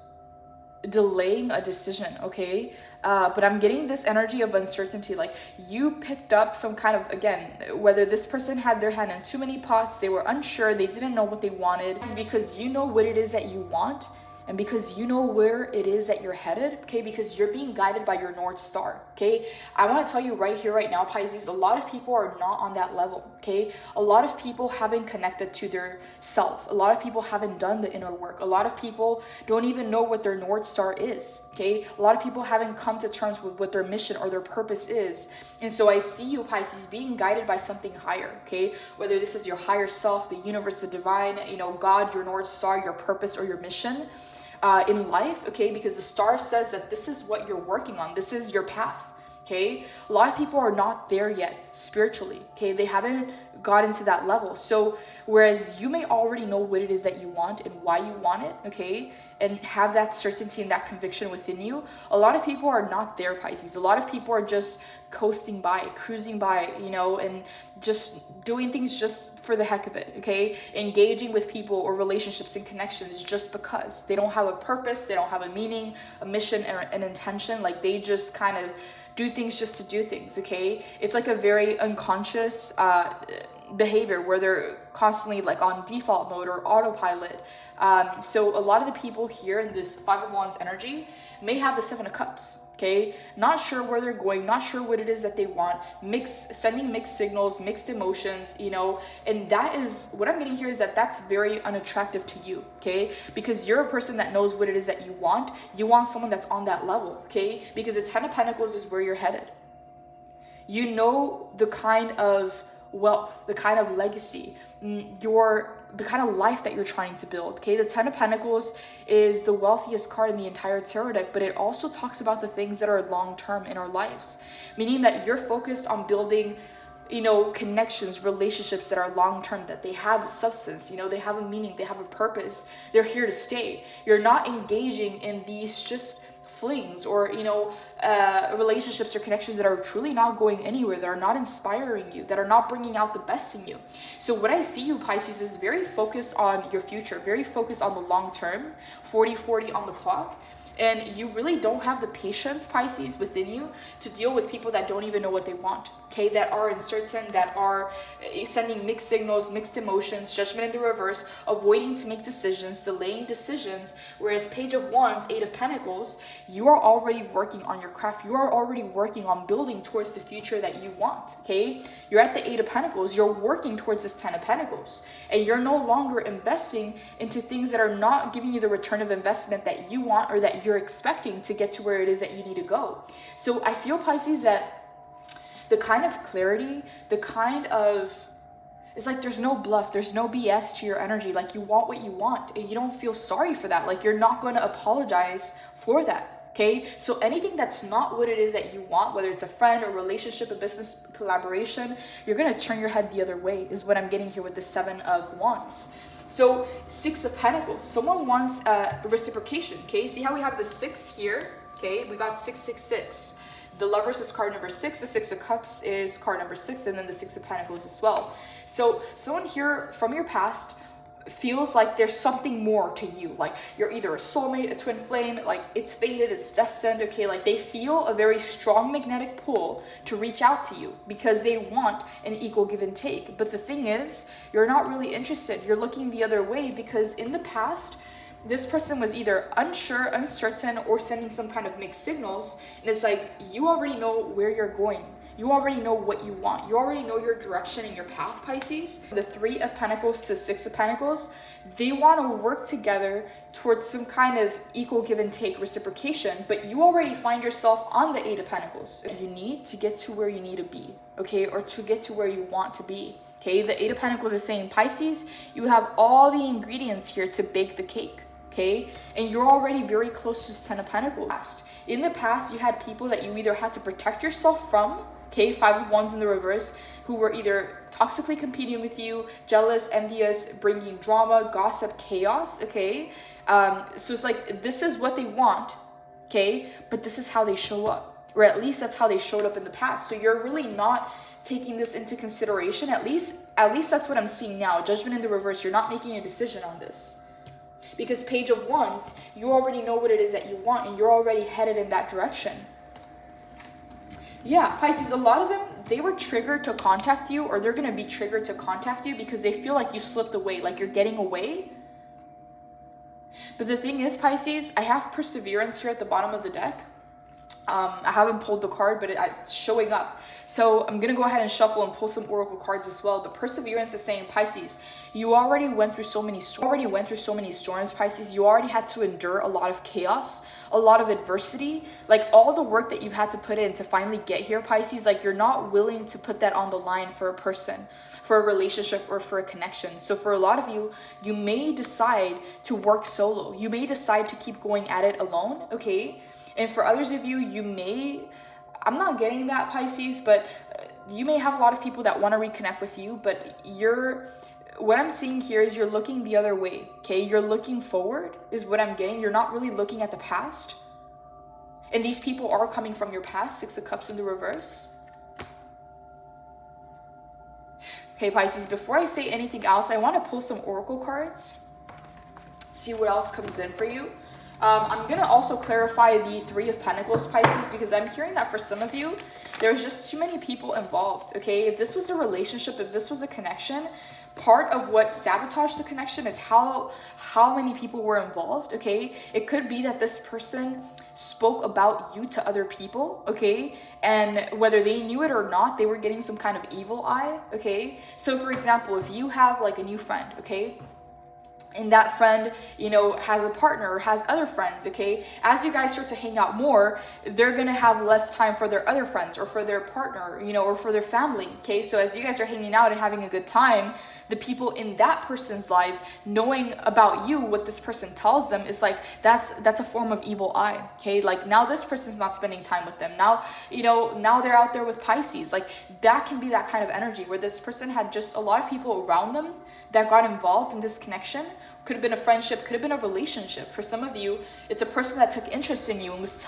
delaying a decision, okay? But I'm getting this energy of uncertainty, like you picked up some kind of, again, whether this person had their hand in too many pots, they were unsure, they didn't know what they wanted. This is because you know what it is that you want, and because you know where it is that you're headed, okay? Because you're being guided by your North Star, okay? I want to tell you right here, right now, Pisces, a lot of people are not on that level, okay? A lot of people haven't connected to their self. A lot of people haven't done the inner work. A lot of people don't even know what their North Star is, okay? A lot of people haven't come to terms with what their mission or their purpose is. And so I see you, Pisces, being guided by something higher, okay? Whether this is your higher self, the universe, the divine, you know, God, your North Star, your purpose, or your mission. In life, okay, because the star says that this is what you're working on, this is your path, okay? A lot of people are not there yet spiritually, okay? They haven't gotten to that level. So whereas you may already know what it is that you want and why you want it, okay, and have that certainty and that conviction within you, a lot of people are not there, Pisces. A lot of people are just coasting by, cruising by, you know, and just doing things just for the heck of it, okay? Engaging with people or relationships and connections just because. They don't have a purpose, they don't have a meaning, a mission, or an intention. Like, they just kind of do things just to do things, okay? It's like a very unconscious behavior where they're constantly like on default mode or autopilot. So a lot of the people here in this 5 of Wands energy may have the 7 of Cups, okay? Not sure where they're going, not sure what it is that they want, sending mixed signals, mixed emotions, you know, and that is, what I'm getting here is that that's very unattractive to you, okay? Because you're a person that knows what it is that you want someone that's on that level, okay? Because the 10 of Pentacles is where you're headed. You know the kind of wealth, the kind of legacy, your the kind of life that you're trying to build. Okay, the 10 of Pentacles is the wealthiest card in the entire tarot deck, but it also talks about the things that are long-term in our lives, meaning that you're focused on building, you know, connections, relationships that are long-term, that they have substance, you know, they have a meaning, they have a purpose, they're here to stay. You're not engaging in these just flings or, you know, relationships or connections that are truly not going anywhere, that are not inspiring you, that are not bringing out the best in you. So what I see you, Pisces, is very focused on your future, very focused on the long term, 40-40 on the clock. And you really don't have the patience, Pisces, within you to deal with people that don't even know what they want, okay? That are uncertain, that are sending mixed signals, mixed emotions, judgment in the reverse, avoiding to make decisions, delaying decisions. Whereas Page of Wands, 8 of Pentacles, you are already working on your craft. You are already working on building towards the future that you want, okay? You're at the 8 of Pentacles. You're working towards this 10 of Pentacles. And you're no longer investing into things that are not giving you the return of investment that you want or that you're expecting to get to where it is that you need to go. So I feel, Pisces, that the kind of clarity, the kind of, it's like there's no bluff, there's no BS to your energy. Like you want what you want and you don't feel sorry for that. Like you're not going to apologize for that, okay? So anything that's not what it is that you want, whether it's a friend, a relationship, a business collaboration, you're going to turn your head the other way is what I'm getting here with the 7 of Wands. So 6 of Pentacles, someone wants reciprocation, okay? See how we have the 6 here, okay? We got 666. The Lovers is card number 6, the 6 of Cups is card number 6, and then the 6 of Pentacles as well. So someone here from your past feels like there's something more to you. Like you're either a soulmate, a twin flame, like it's fated, it's destined, okay? Like they feel a very strong magnetic pull to reach out to you because they want an equal give and take. But the thing is, you're not really interested. You're looking the other way because in the past, this person was either unsure, uncertain, or sending some kind of mixed signals. And it's like, you already know where you're going. You already know what you want. You already know your direction and your path, Pisces. The 3 of Pentacles to 6 of Pentacles, they want to work together towards some kind of equal give and take reciprocation, but you already find yourself on the 8 of Pentacles. You need to get to where you need to be, okay? Or to get to where you want to be, okay? The 8 of Pentacles is saying, Pisces, you have all the ingredients here to bake the cake, okay? And you're already very close to 10 of Pentacles. In the past, you had people that you either had to protect yourself from, okay, 5 of Wands in the reverse, who were either toxically competing with you, jealous, envious, bringing drama, gossip, chaos, okay? So it's like, this is what they want, okay? But this is how they show up, or at least that's how they showed up in the past. So you're really not taking this into consideration. At least that's what I'm seeing now. Judgment in the reverse, you're not making a decision on this. Because Page of Wands, you already know what it is that you want and you're already headed in that direction. Yeah, Pisces, a lot of them, they were triggered to contact you, or they're going to be triggered to contact you because they feel like you slipped away, like you're getting away. But the thing is, Pisces, I have Perseverance here at the bottom of the deck. I haven't pulled the card, but it's showing up. So I'm going to go ahead and shuffle and pull some oracle cards as well. But Perseverance is saying, Pisces, you already went through so many storms, Pisces. You already had to endure a lot of chaos, a lot of adversity, like all the work that you've had to put in to finally get here, Pisces. Like you're not willing to put that on the line for a person, for a relationship, or for a connection. So for a lot of you, you may decide to work solo. You may decide to keep going at it alone, okay? And for others of you, you may, I'm not getting that, Pisces, but you may have a lot of people that want to reconnect with you, but what I'm seeing here is you're looking the other way, okay? You're looking forward is what I'm getting. You're not really looking at the past. And these people are coming from your past, 6 of Cups in the reverse. Okay, Pisces, before I say anything else, I want to pull some oracle cards, see what else comes in for you. I'm going to also clarify the 3 of Pentacles, Pisces, because I'm hearing that for some of you, there's just too many people involved, okay? If this was a relationship, if this was a connection, part of what sabotaged the connection is how many people were involved, okay? It could be that this person spoke about you to other people, okay? And whether they knew it or not, they were getting some kind of evil eye, okay? So for example, if you have like a new friend, okay? and that friend, you know, has a partner or has other friends, okay? As you guys start to hang out more, they're gonna have less time for their other friends or for their partner, you know, or for their family, okay? So as you guys are hanging out and having a good time, the people in that person's life knowing about you, what this person tells them, is like, that's a form of evil eye, okay? Like, now this person's not spending time with them. Now, you know, now they're out there with Pisces. Like, that can be that kind of energy where this person had just a lot of people around them that got involved in this connection. Could have been a friendship, could have been a relationship. For some of you, it's a person that took interest in you and was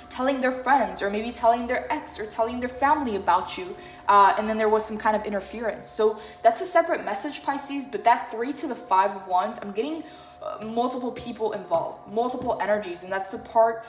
telling their friends, or maybe telling their ex, or telling their family about you, and then there was some kind of interference. So that's a separate message, Pisces. But that 3 to the 5 of Wands, I'm getting multiple people involved, multiple energies, and that's part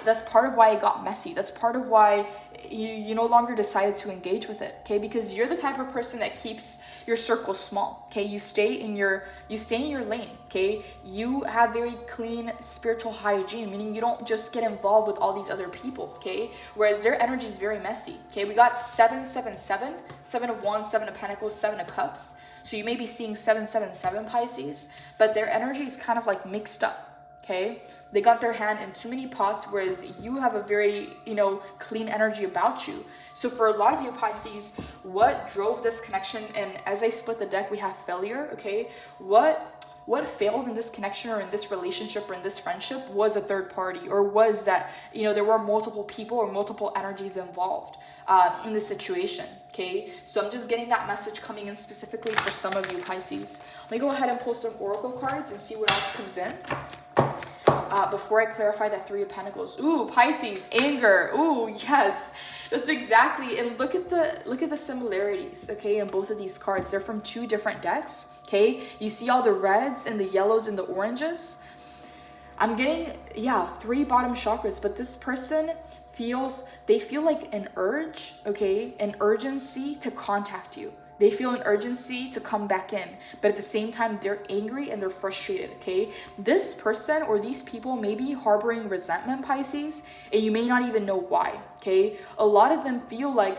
of why it got messy. That's part of why you no longer decided to engage with it, okay? Because you're the type of person that keeps your circle small, okay? You stay in your lane, okay? You have very clean spiritual hygiene, meaning you don't just get involved with all these other people, okay? Whereas their energy is very messy, okay? We got 777, 7 of Wands, 7 of Pentacles, 7 of Cups. So you may be seeing 777 Pisces, but their energy is kind of like mixed up, okay? They got their hand in too many pots, whereas you have a very, you know, clean energy about you. So for a lot of you Pisces, what drove this connection, and as I split the deck, we have failure, okay? What failed in this connection or in this relationship or in this friendship was a third party, or was that, you know, there were multiple people or multiple energies involved in this situation, okay? So I'm just getting that message coming in specifically for some of you Pisces. Let me go ahead and pull some oracle cards and see what else comes in. Before I clarify that 3 of Pentacles. Ooh, Pisces, anger. Ooh, yes. That's exactly, and look at the similarities, okay, in both of these cards. They're from 2 different decks, okay? You see all the reds and the yellows and the oranges? I'm getting, yeah, 3 bottom chakras, but this person they feel like an urge, okay, an urgency to contact you. They feel an urgency to come back in, but at the same time, they're angry and they're frustrated, okay? This person or these people may be harboring resentment, Pisces, and you may not even know why, okay? A lot of them feel like,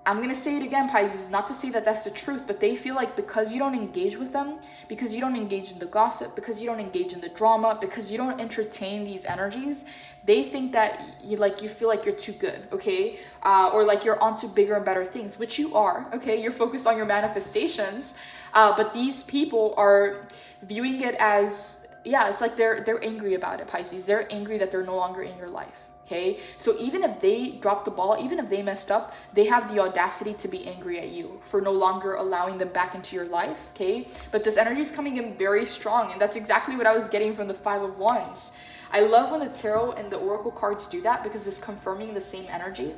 I'm going to say it again, Pisces, not to say that that's the truth, but they feel like because you don't engage with them, because you don't engage in the gossip, because you don't engage in the drama, because you don't entertain these energies, they think that you feel like you're too good, okay? Or like you're onto bigger and better things, which you are, okay? You're focused on your manifestations, but these people are viewing it as, yeah, it's like they're angry about it, Pisces. They're angry that they're no longer in your life. Okay, so even if they dropped the ball, even if they messed up, they have the audacity to be angry at you for no longer allowing them back into your life, okay? But this energy is coming in very strong, and that's exactly what I was getting from the 5 of Wands. I love when the tarot and the oracle cards do that, because it's confirming the same energy.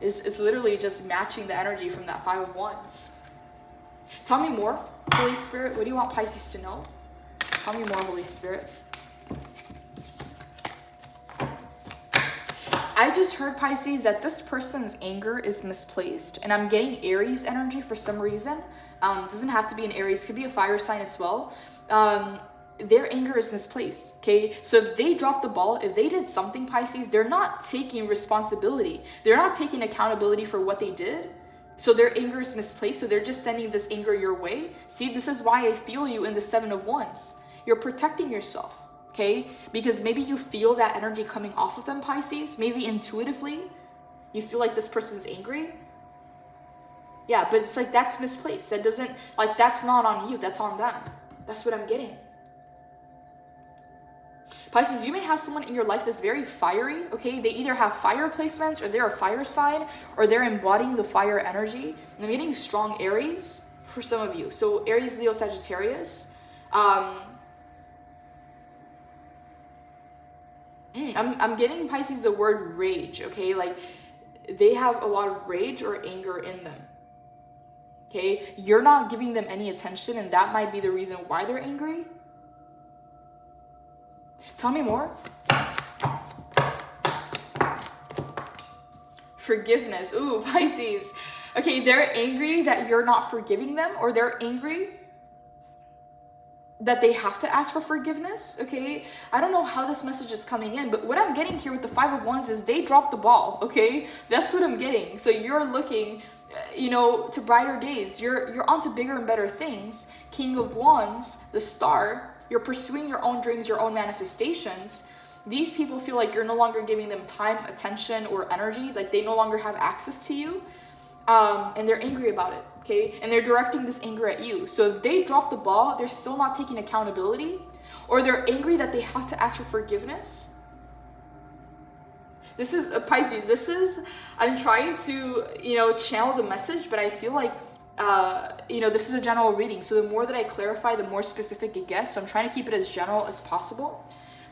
It's literally just matching the energy from that 5 of Wands. Tell me more, Holy Spirit. What do you want Pisces to know? Tell me more, Holy Spirit. I just heard, Pisces, that this person's anger is misplaced, and I'm getting Aries energy for some reason. Doesn't have to be an Aries, could be a fire sign as well. Their anger is misplaced, okay? So if they dropped the ball, if they did something, Pisces, they're not taking responsibility. They're not taking accountability for what they did. So their anger is misplaced, so they're just sending this anger your way. See, this is why I feel you in the 7 of Wands. You're protecting yourself. Okay, because maybe you feel that energy coming off of them, Pisces. Maybe intuitively you feel like this person's angry. Yeah, but it's like that's misplaced. That doesn't, like, that's not on you, that's on them. That's what I'm getting. Pisces, you may have someone in your life that's very fiery, okay? They either have fire placements, or they're a fire sign, or they're embodying the fire energy. And I'm getting strong Aries for some of you. So Aries, Leo, Sagittarius. I'm getting, Pisces, the word rage, okay? Like, they have a lot of rage or anger in them, okay? You're not giving them any attention, and that might be the reason why they're angry. Tell me more. Forgiveness. Ooh, Pisces. Okay, they're angry that you're not forgiving them, or they're angry that they have to ask for forgiveness, okay? I don't know how this message is coming in, but what I'm getting here with the 5 of Wands is they dropped the ball, okay? That's what I'm getting. So you're looking, to brighter days. You're on to bigger and better things. King of Wands, the star, you're pursuing your own dreams, your own manifestations. These people feel like you're no longer giving them time, attention, or energy. Like they no longer have access to you. And they're angry about it, okay? And they're directing this anger at you. So if they drop the ball, they're still not taking accountability, or they're angry that they have to ask for forgiveness. This is Pisces. I'm trying to, channel the message, but I feel like, this is a general reading. So the more that I clarify, the more specific it gets. So I'm trying to keep it as general as possible.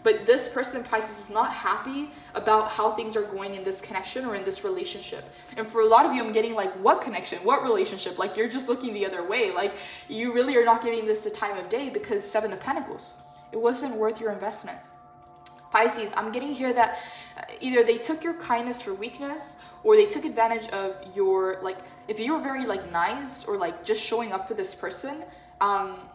But this person, Pisces, is not happy about how things are going in this connection or in this relationship. And for a lot of you, I'm getting like, what connection? What relationship? Like, you're just looking the other way. Like, you really are not giving this a time of day because 7 of Pentacles. It wasn't worth your investment. Pisces, I'm getting here that either they took your kindness for weakness, or they took advantage of your, like, if you were very like nice or like just showing up for this person,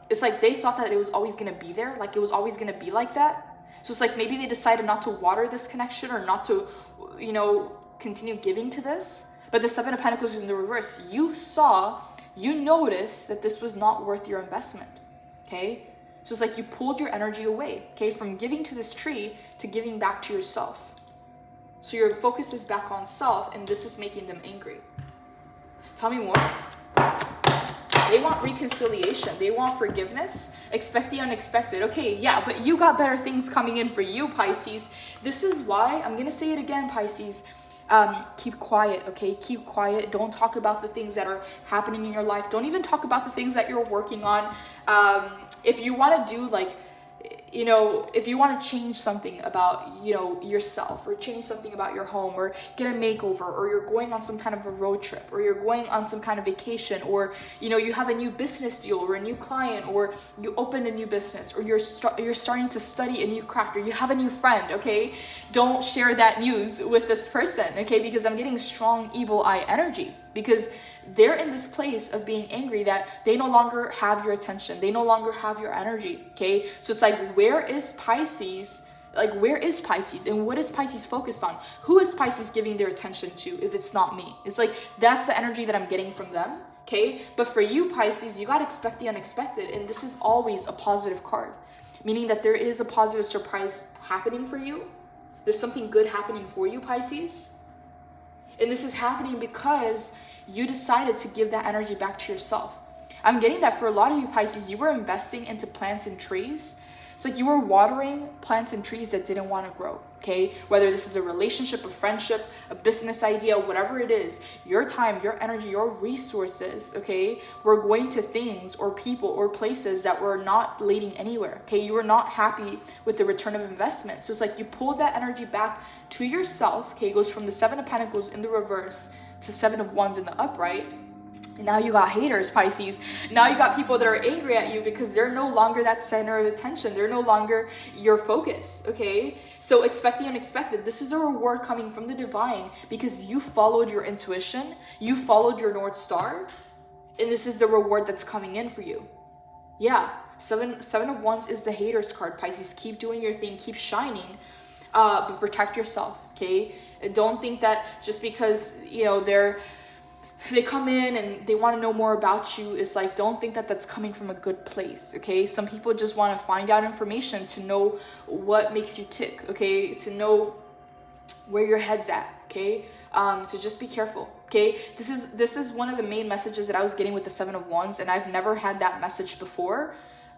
it's like they thought that it was always going to be there. Like it was always going to be like that. So it's like maybe they decided not to water this connection or not to, continue giving to this. But the 7 of Pentacles is in the reverse. You noticed that this was not worth your investment, okay? So it's like you pulled your energy away, okay? From giving to this tree to giving back to yourself. So your focus is back on self, and this is making them angry. Tell me more. They want reconciliation. They want forgiveness. Expect the unexpected. Okay, yeah, but you got better things coming in for you, Pisces. This is why, I'm going to say it again, Pisces. Keep quiet, okay? Keep quiet. Don't talk about the things that are happening in your life. Don't even talk about the things that you're working on. If you want to do like, if you want to change something about, yourself, or change something about your home, or get a makeover, or you're going on some kind of a road trip, or you're going on some kind of vacation, or, you have a new business deal or a new client, or you opened a new business, or you're starting to study a new craft, or you have a new friend, okay? Don't share that news with this person, okay? Because I'm getting strong evil eye energy, because they're in this place of being angry that they no longer have your attention. They no longer have your energy, okay? So it's like, where is Pisces? Like, where is Pisces? And what is Pisces focused on? Who is Pisces giving their attention to if it's not me? It's like, that's the energy that I'm getting from them, okay? But for you, Pisces, you got to expect the unexpected. And this is always a positive card, meaning that there is a positive surprise happening for you. There's something good happening for you, Pisces. And this is happening because you decided to give that energy back to yourself. I'm getting that for a lot of you, Pisces, you were investing into plants and trees. It's like you were watering plants and trees that didn't want to grow, okay? Whether this is a relationship, a friendship, a business idea, whatever it is, your time, your energy, your resources, okay, were going to things or people or places that were not leading anywhere, okay? You were not happy with the return of investment. So it's like you pulled that energy back to yourself, okay? It goes from the 7 of Pentacles in the reverse to 7 of Wands in the upright. And now you got haters, Pisces. Now you got people that are angry at you because they're no longer that center of attention. They're no longer your focus, okay? So expect the unexpected. This is a reward coming from the divine because you followed your intuition. You followed your North Star. And this is the reward that's coming in for you. Yeah, 7 of Wands is the haters card, Pisces. Keep doing your thing. Keep shining. But protect yourself, okay? Don't think that just because, they come in and they want to know more about you, it's like, don't think that that's coming from a good place, okay? Some people just want to find out information to know what makes you tick, okay? To know where your head's at, okay? So just be careful, okay? This is one of the main messages that I was getting with the 7 of Wands, and I've never had that message before.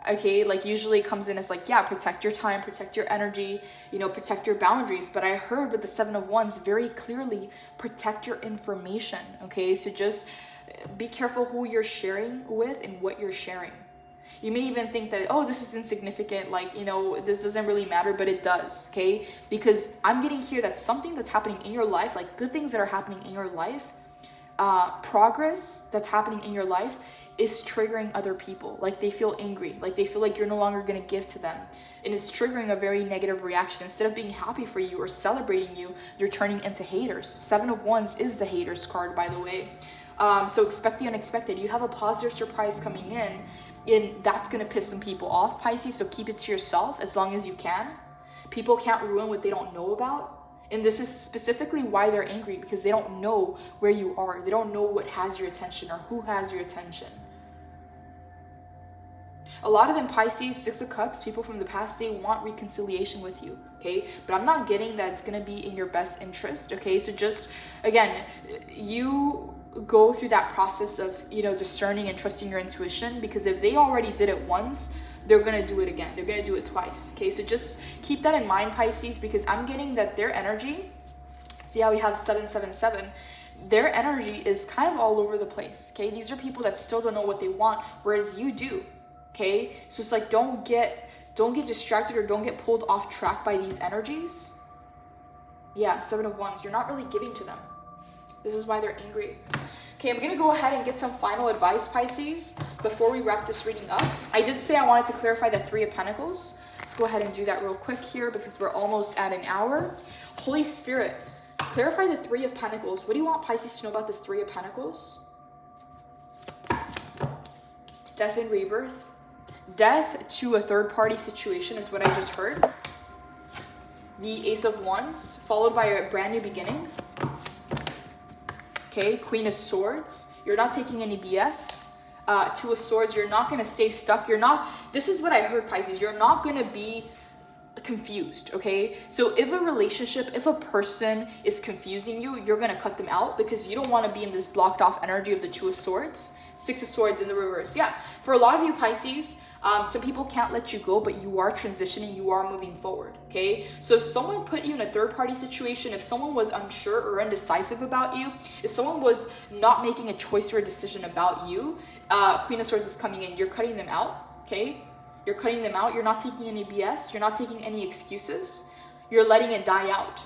Okay, like usually it comes in as like, yeah, protect your time, protect your energy, protect your boundaries. But I heard with the 7 of Wands very clearly, protect your information. Okay, so just be careful who you're sharing with and what you're sharing. You may even think that, oh, this is insignificant, like, this doesn't really matter, but it does, okay? Because I'm getting here that something that's happening in your life, like good things that are happening in your life, progress that's happening in your life is triggering other people. Like they feel angry, like they feel like you're no longer going to give to them, and it's triggering a very negative reaction. Instead of being happy for you or celebrating you, they're turning into haters. 7 of Wands is the haters card, by the way. So expect the unexpected. You have a positive surprise coming in, and that's going to piss some people off, Pisces. So keep it to yourself as long as you can. People can't ruin what they don't know about. And this is specifically why they're angry, because they don't know where you are. They don't know what has your attention or who has your attention. A lot of them, Pisces, 6 of Cups, people from the past, they want reconciliation with you, okay? But I'm not getting that it's going to be in your best interest, okay? So just, again, you go through that process of, you know, discerning and trusting your intuition, because if they already did it once, they're going to do it again. They're going to do it twice, okay? So just keep that in mind, Pisces, because I'm getting that their energy, see how we have 777, their energy is kind of all over the place, okay? These are people that still don't know what they want, whereas you do. Okay, so it's like, don't get distracted or don't get pulled off track by these energies. Yeah, 7 of Wands, you're not really giving to them. This is why they're angry. Okay, I'm gonna go ahead and get some final advice, Pisces, before we wrap this reading up. I did say I wanted to clarify the 3 of Pentacles. Let's go ahead and do that real quick here, because we're almost at an hour. Holy Spirit, clarify the 3 of Pentacles. What do you want Pisces to know about this 3 of Pentacles? Death and rebirth. Death to a third-party situation is what I just heard. The Ace of Wands, followed by a brand new beginning. Okay, Queen of Swords. You're not taking any BS. 2 of Swords, you're not going to stay stuck. You're not, this is what I heard, Pisces. You're not going to be confused, okay? So if a relationship, if a person is confusing you, you're going to cut them out, because you don't want to be in this blocked off energy of the 2 of Swords. 6 of Swords in the reverse. Yeah, for a lot of you, Pisces, some people can't let you go, but you are transitioning, you are moving forward, okay? So if someone put you in a third-party situation, if someone was unsure or indecisive about you, if someone was not making a choice or a decision about you, Queen of Swords is coming in, you're cutting them out, okay? You're cutting them out, you're not taking any BS, you're not taking any excuses, you're letting it die out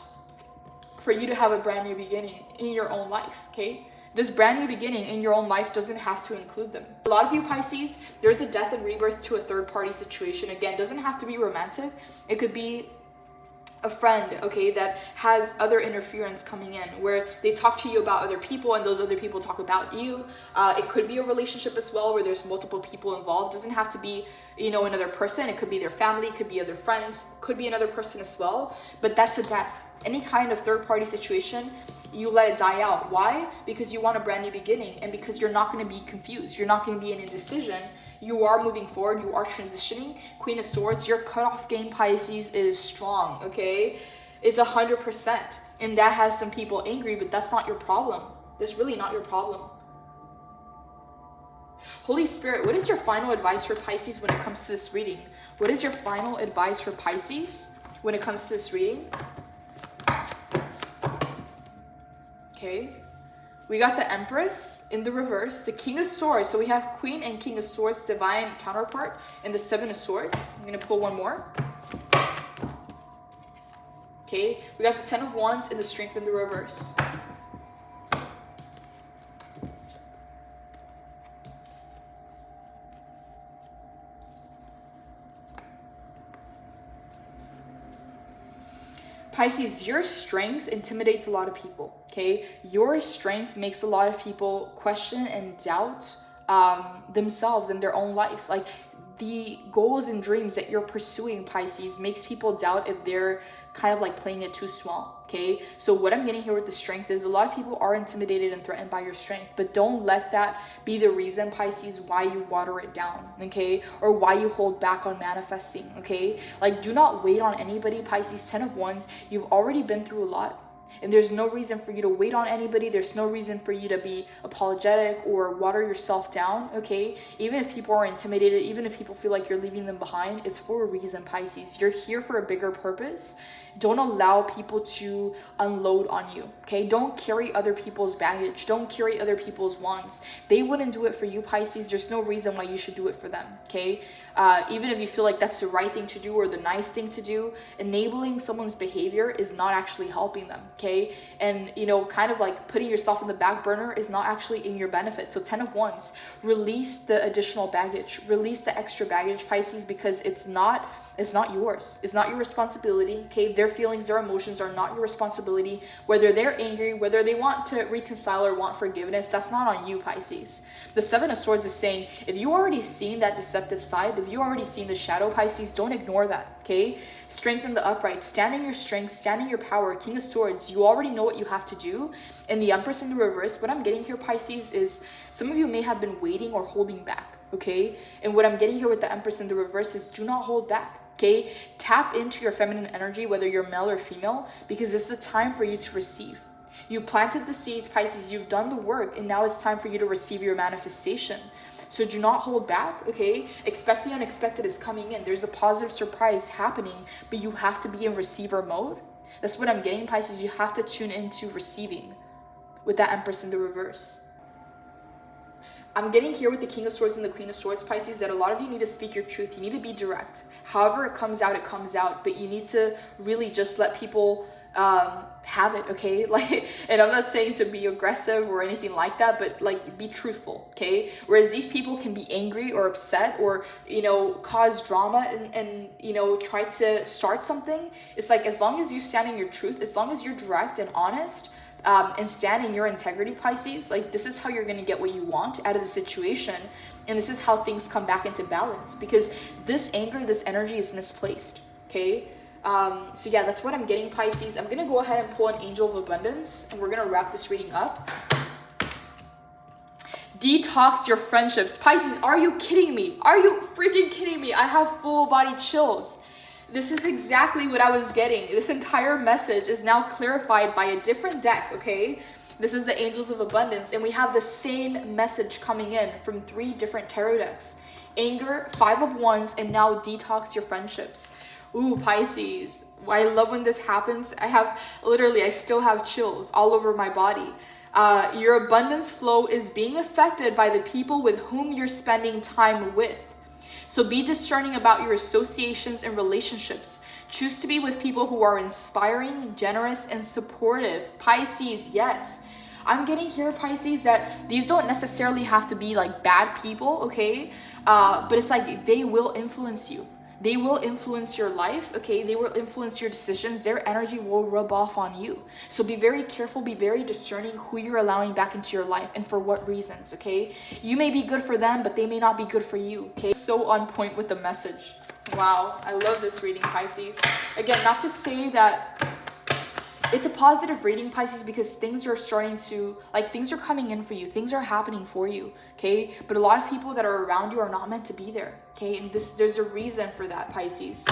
for you to have a brand new beginning in your own life, okay? This brand new beginning in your own life doesn't have to include them. A lot of you, Pisces, there's a death and rebirth to a third-party situation. Again, doesn't have to be romantic. It could be a friend, okay, that has other interference coming in, where they talk to you about other people and those other people talk about you. It could be a relationship as well, where there's multiple people involved. Doesn't have to be, you know, another person. It could be their family, it could be other friends, could be another person as well. But that's a death. Any kind of third-party situation, you let it die out. Why? Because you want a brand new beginning, and because you're not going to be confused. You're not going to be in indecision. You are moving forward. You are transitioning. Queen of Swords, your cutoff game, Pisces, is strong, okay? It's 100%. And that has some people angry, but that's not your problem. That's really not your problem. Holy Spirit, what is your final advice for Pisces when it comes to this reading? What is your final advice for Pisces when it comes to this reading? Okay, we got the Empress in the reverse, the King of Swords. So we have Queen and King of Swords, divine counterpart, and the 7 of Swords. I'm going to pull one more. Okay, we got the 10 of Wands and the Strength in the reverse. Pisces, your strength intimidates a lot of people, okay? Your strength makes a lot of people question and doubt themselves and their own life. Like, the goals and dreams that you're pursuing, Pisces, makes people doubt if they're kind of like playing it too small, okay? So what I'm getting here with the strength is a lot of people are intimidated and threatened by your strength, but don't let that be the reason, Pisces, why you water it down, okay? Or why you hold back on manifesting, okay? Like, do not wait on anybody, Pisces. 10 of Wands, you've already been through a lot. And there's no reason for you to wait on anybody. There's no reason for you to be apologetic or water yourself down, okay? Even if people are intimidated, even if people feel like you're leaving them behind, it's for a reason, Pisces. You're here for a bigger purpose. Don't allow people to unload on you, okay? Don't carry other people's baggage. Don't carry other people's wants. They wouldn't do it for you, Pisces. There's no reason why you should do it for them, okay? Even if you feel like that's the right thing to do or the nice thing to do, enabling someone's behavior is not actually helping them, okay? And, you know, kind of like putting yourself in the back burner is not actually in your benefit. So 10 of Wands, release the additional baggage, release the extra baggage, Pisces, because it's not It's not yours. It's not your responsibility, okay? Their feelings, their emotions are not your responsibility. Whether they're angry, whether they want to reconcile or want forgiveness, that's not on you, Pisces. The Seven of Swords is saying, if you already seen that deceptive side, if you already seen the shadow, Pisces, don't ignore that, okay? Strengthen the upright, stand in your strength, stand in your power. King of Swords, you already know what you have to do. And the Empress in the reverse, what I'm getting here, Pisces, is some of you may have been waiting or holding back, okay? And what I'm getting here with the Empress in the reverse is do not hold back. Okay, tap into your feminine energy, whether you're male or female, because it's the time for you to receive. You planted the seeds, Pisces, you've done the work, and now it's time for you to receive your manifestation. So do not hold back, okay? Expect the unexpected is coming in. There's a positive surprise happening, but you have to be in receiver mode. That's what I'm getting, Pisces. You have to tune into receiving with that Empress in the reverse. I'm getting here with the King of Swords and the Queen of Swords, Pisces, that a lot of you need to speak your truth. You need to be direct. However it comes out, but you need to really just let people have it, okay? Like, and I'm not saying to be aggressive or anything like that, but like be truthful, okay? Whereas these people can be angry or upset or, you know, cause drama and you know, try to start something. It's like, as long as you stand in your truth, as long as you're direct and honest, and stand in your integrity, Pisces, like this is how you're going to get what you want out of the situation, and this is how things come back into balance, because this anger, this energy is misplaced, okay? So yeah, that's what I'm getting, Pisces. I'm going to go ahead and pull an Angel of Abundance, and we're going to wrap this reading up. Detox your friendships. Pisces, are you kidding me? Are you freaking kidding me? I have full body chills. This is exactly what I was getting. This entire message is now clarified by a different deck, okay? This is the Angels of Abundance, and we have the same message coming in from 3 different tarot decks. Anger, 5 of Wands, and now detox your friendships. Ooh, Pisces. I love when this happens. I still have chills all over my body. Your abundance flow is being affected by the people with whom you're spending time with. So be discerning about your associations and relationships. Choose to be with people who are inspiring, generous, and supportive. Pisces, yes. I'm getting here, Pisces, that these don't necessarily have to be like bad people, okay? But it's like they will influence you. They will influence your life, okay? They will influence your decisions. Their energy will rub off on you. So be very careful, be very discerning who you're allowing back into your life and for what reasons, okay? You may be good for them, but they may not be good for you, okay? So on point with the message. Wow, I love this reading, Pisces. Again, not to say that it's a positive reading, Pisces, because things are starting to, like, things are coming in for you. Things are happening for you, okay? But a lot of people that are around you are not meant to be there, okay? And there's a reason for that, Pisces.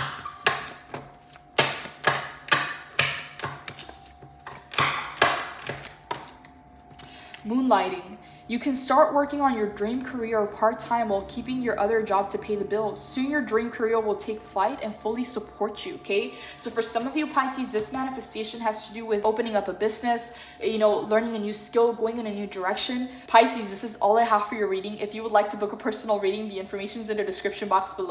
Moonlighting. You can start working on your dream career part-time while keeping your other job to pay the bills. Soon your dream career will take flight and fully support you, okay? So for some of you, Pisces, this manifestation has to do with opening up a business, you know, learning a new skill, going in a new direction. Pisces, this is all I have for your reading. If you would like to book a personal reading, the information is in the description box below.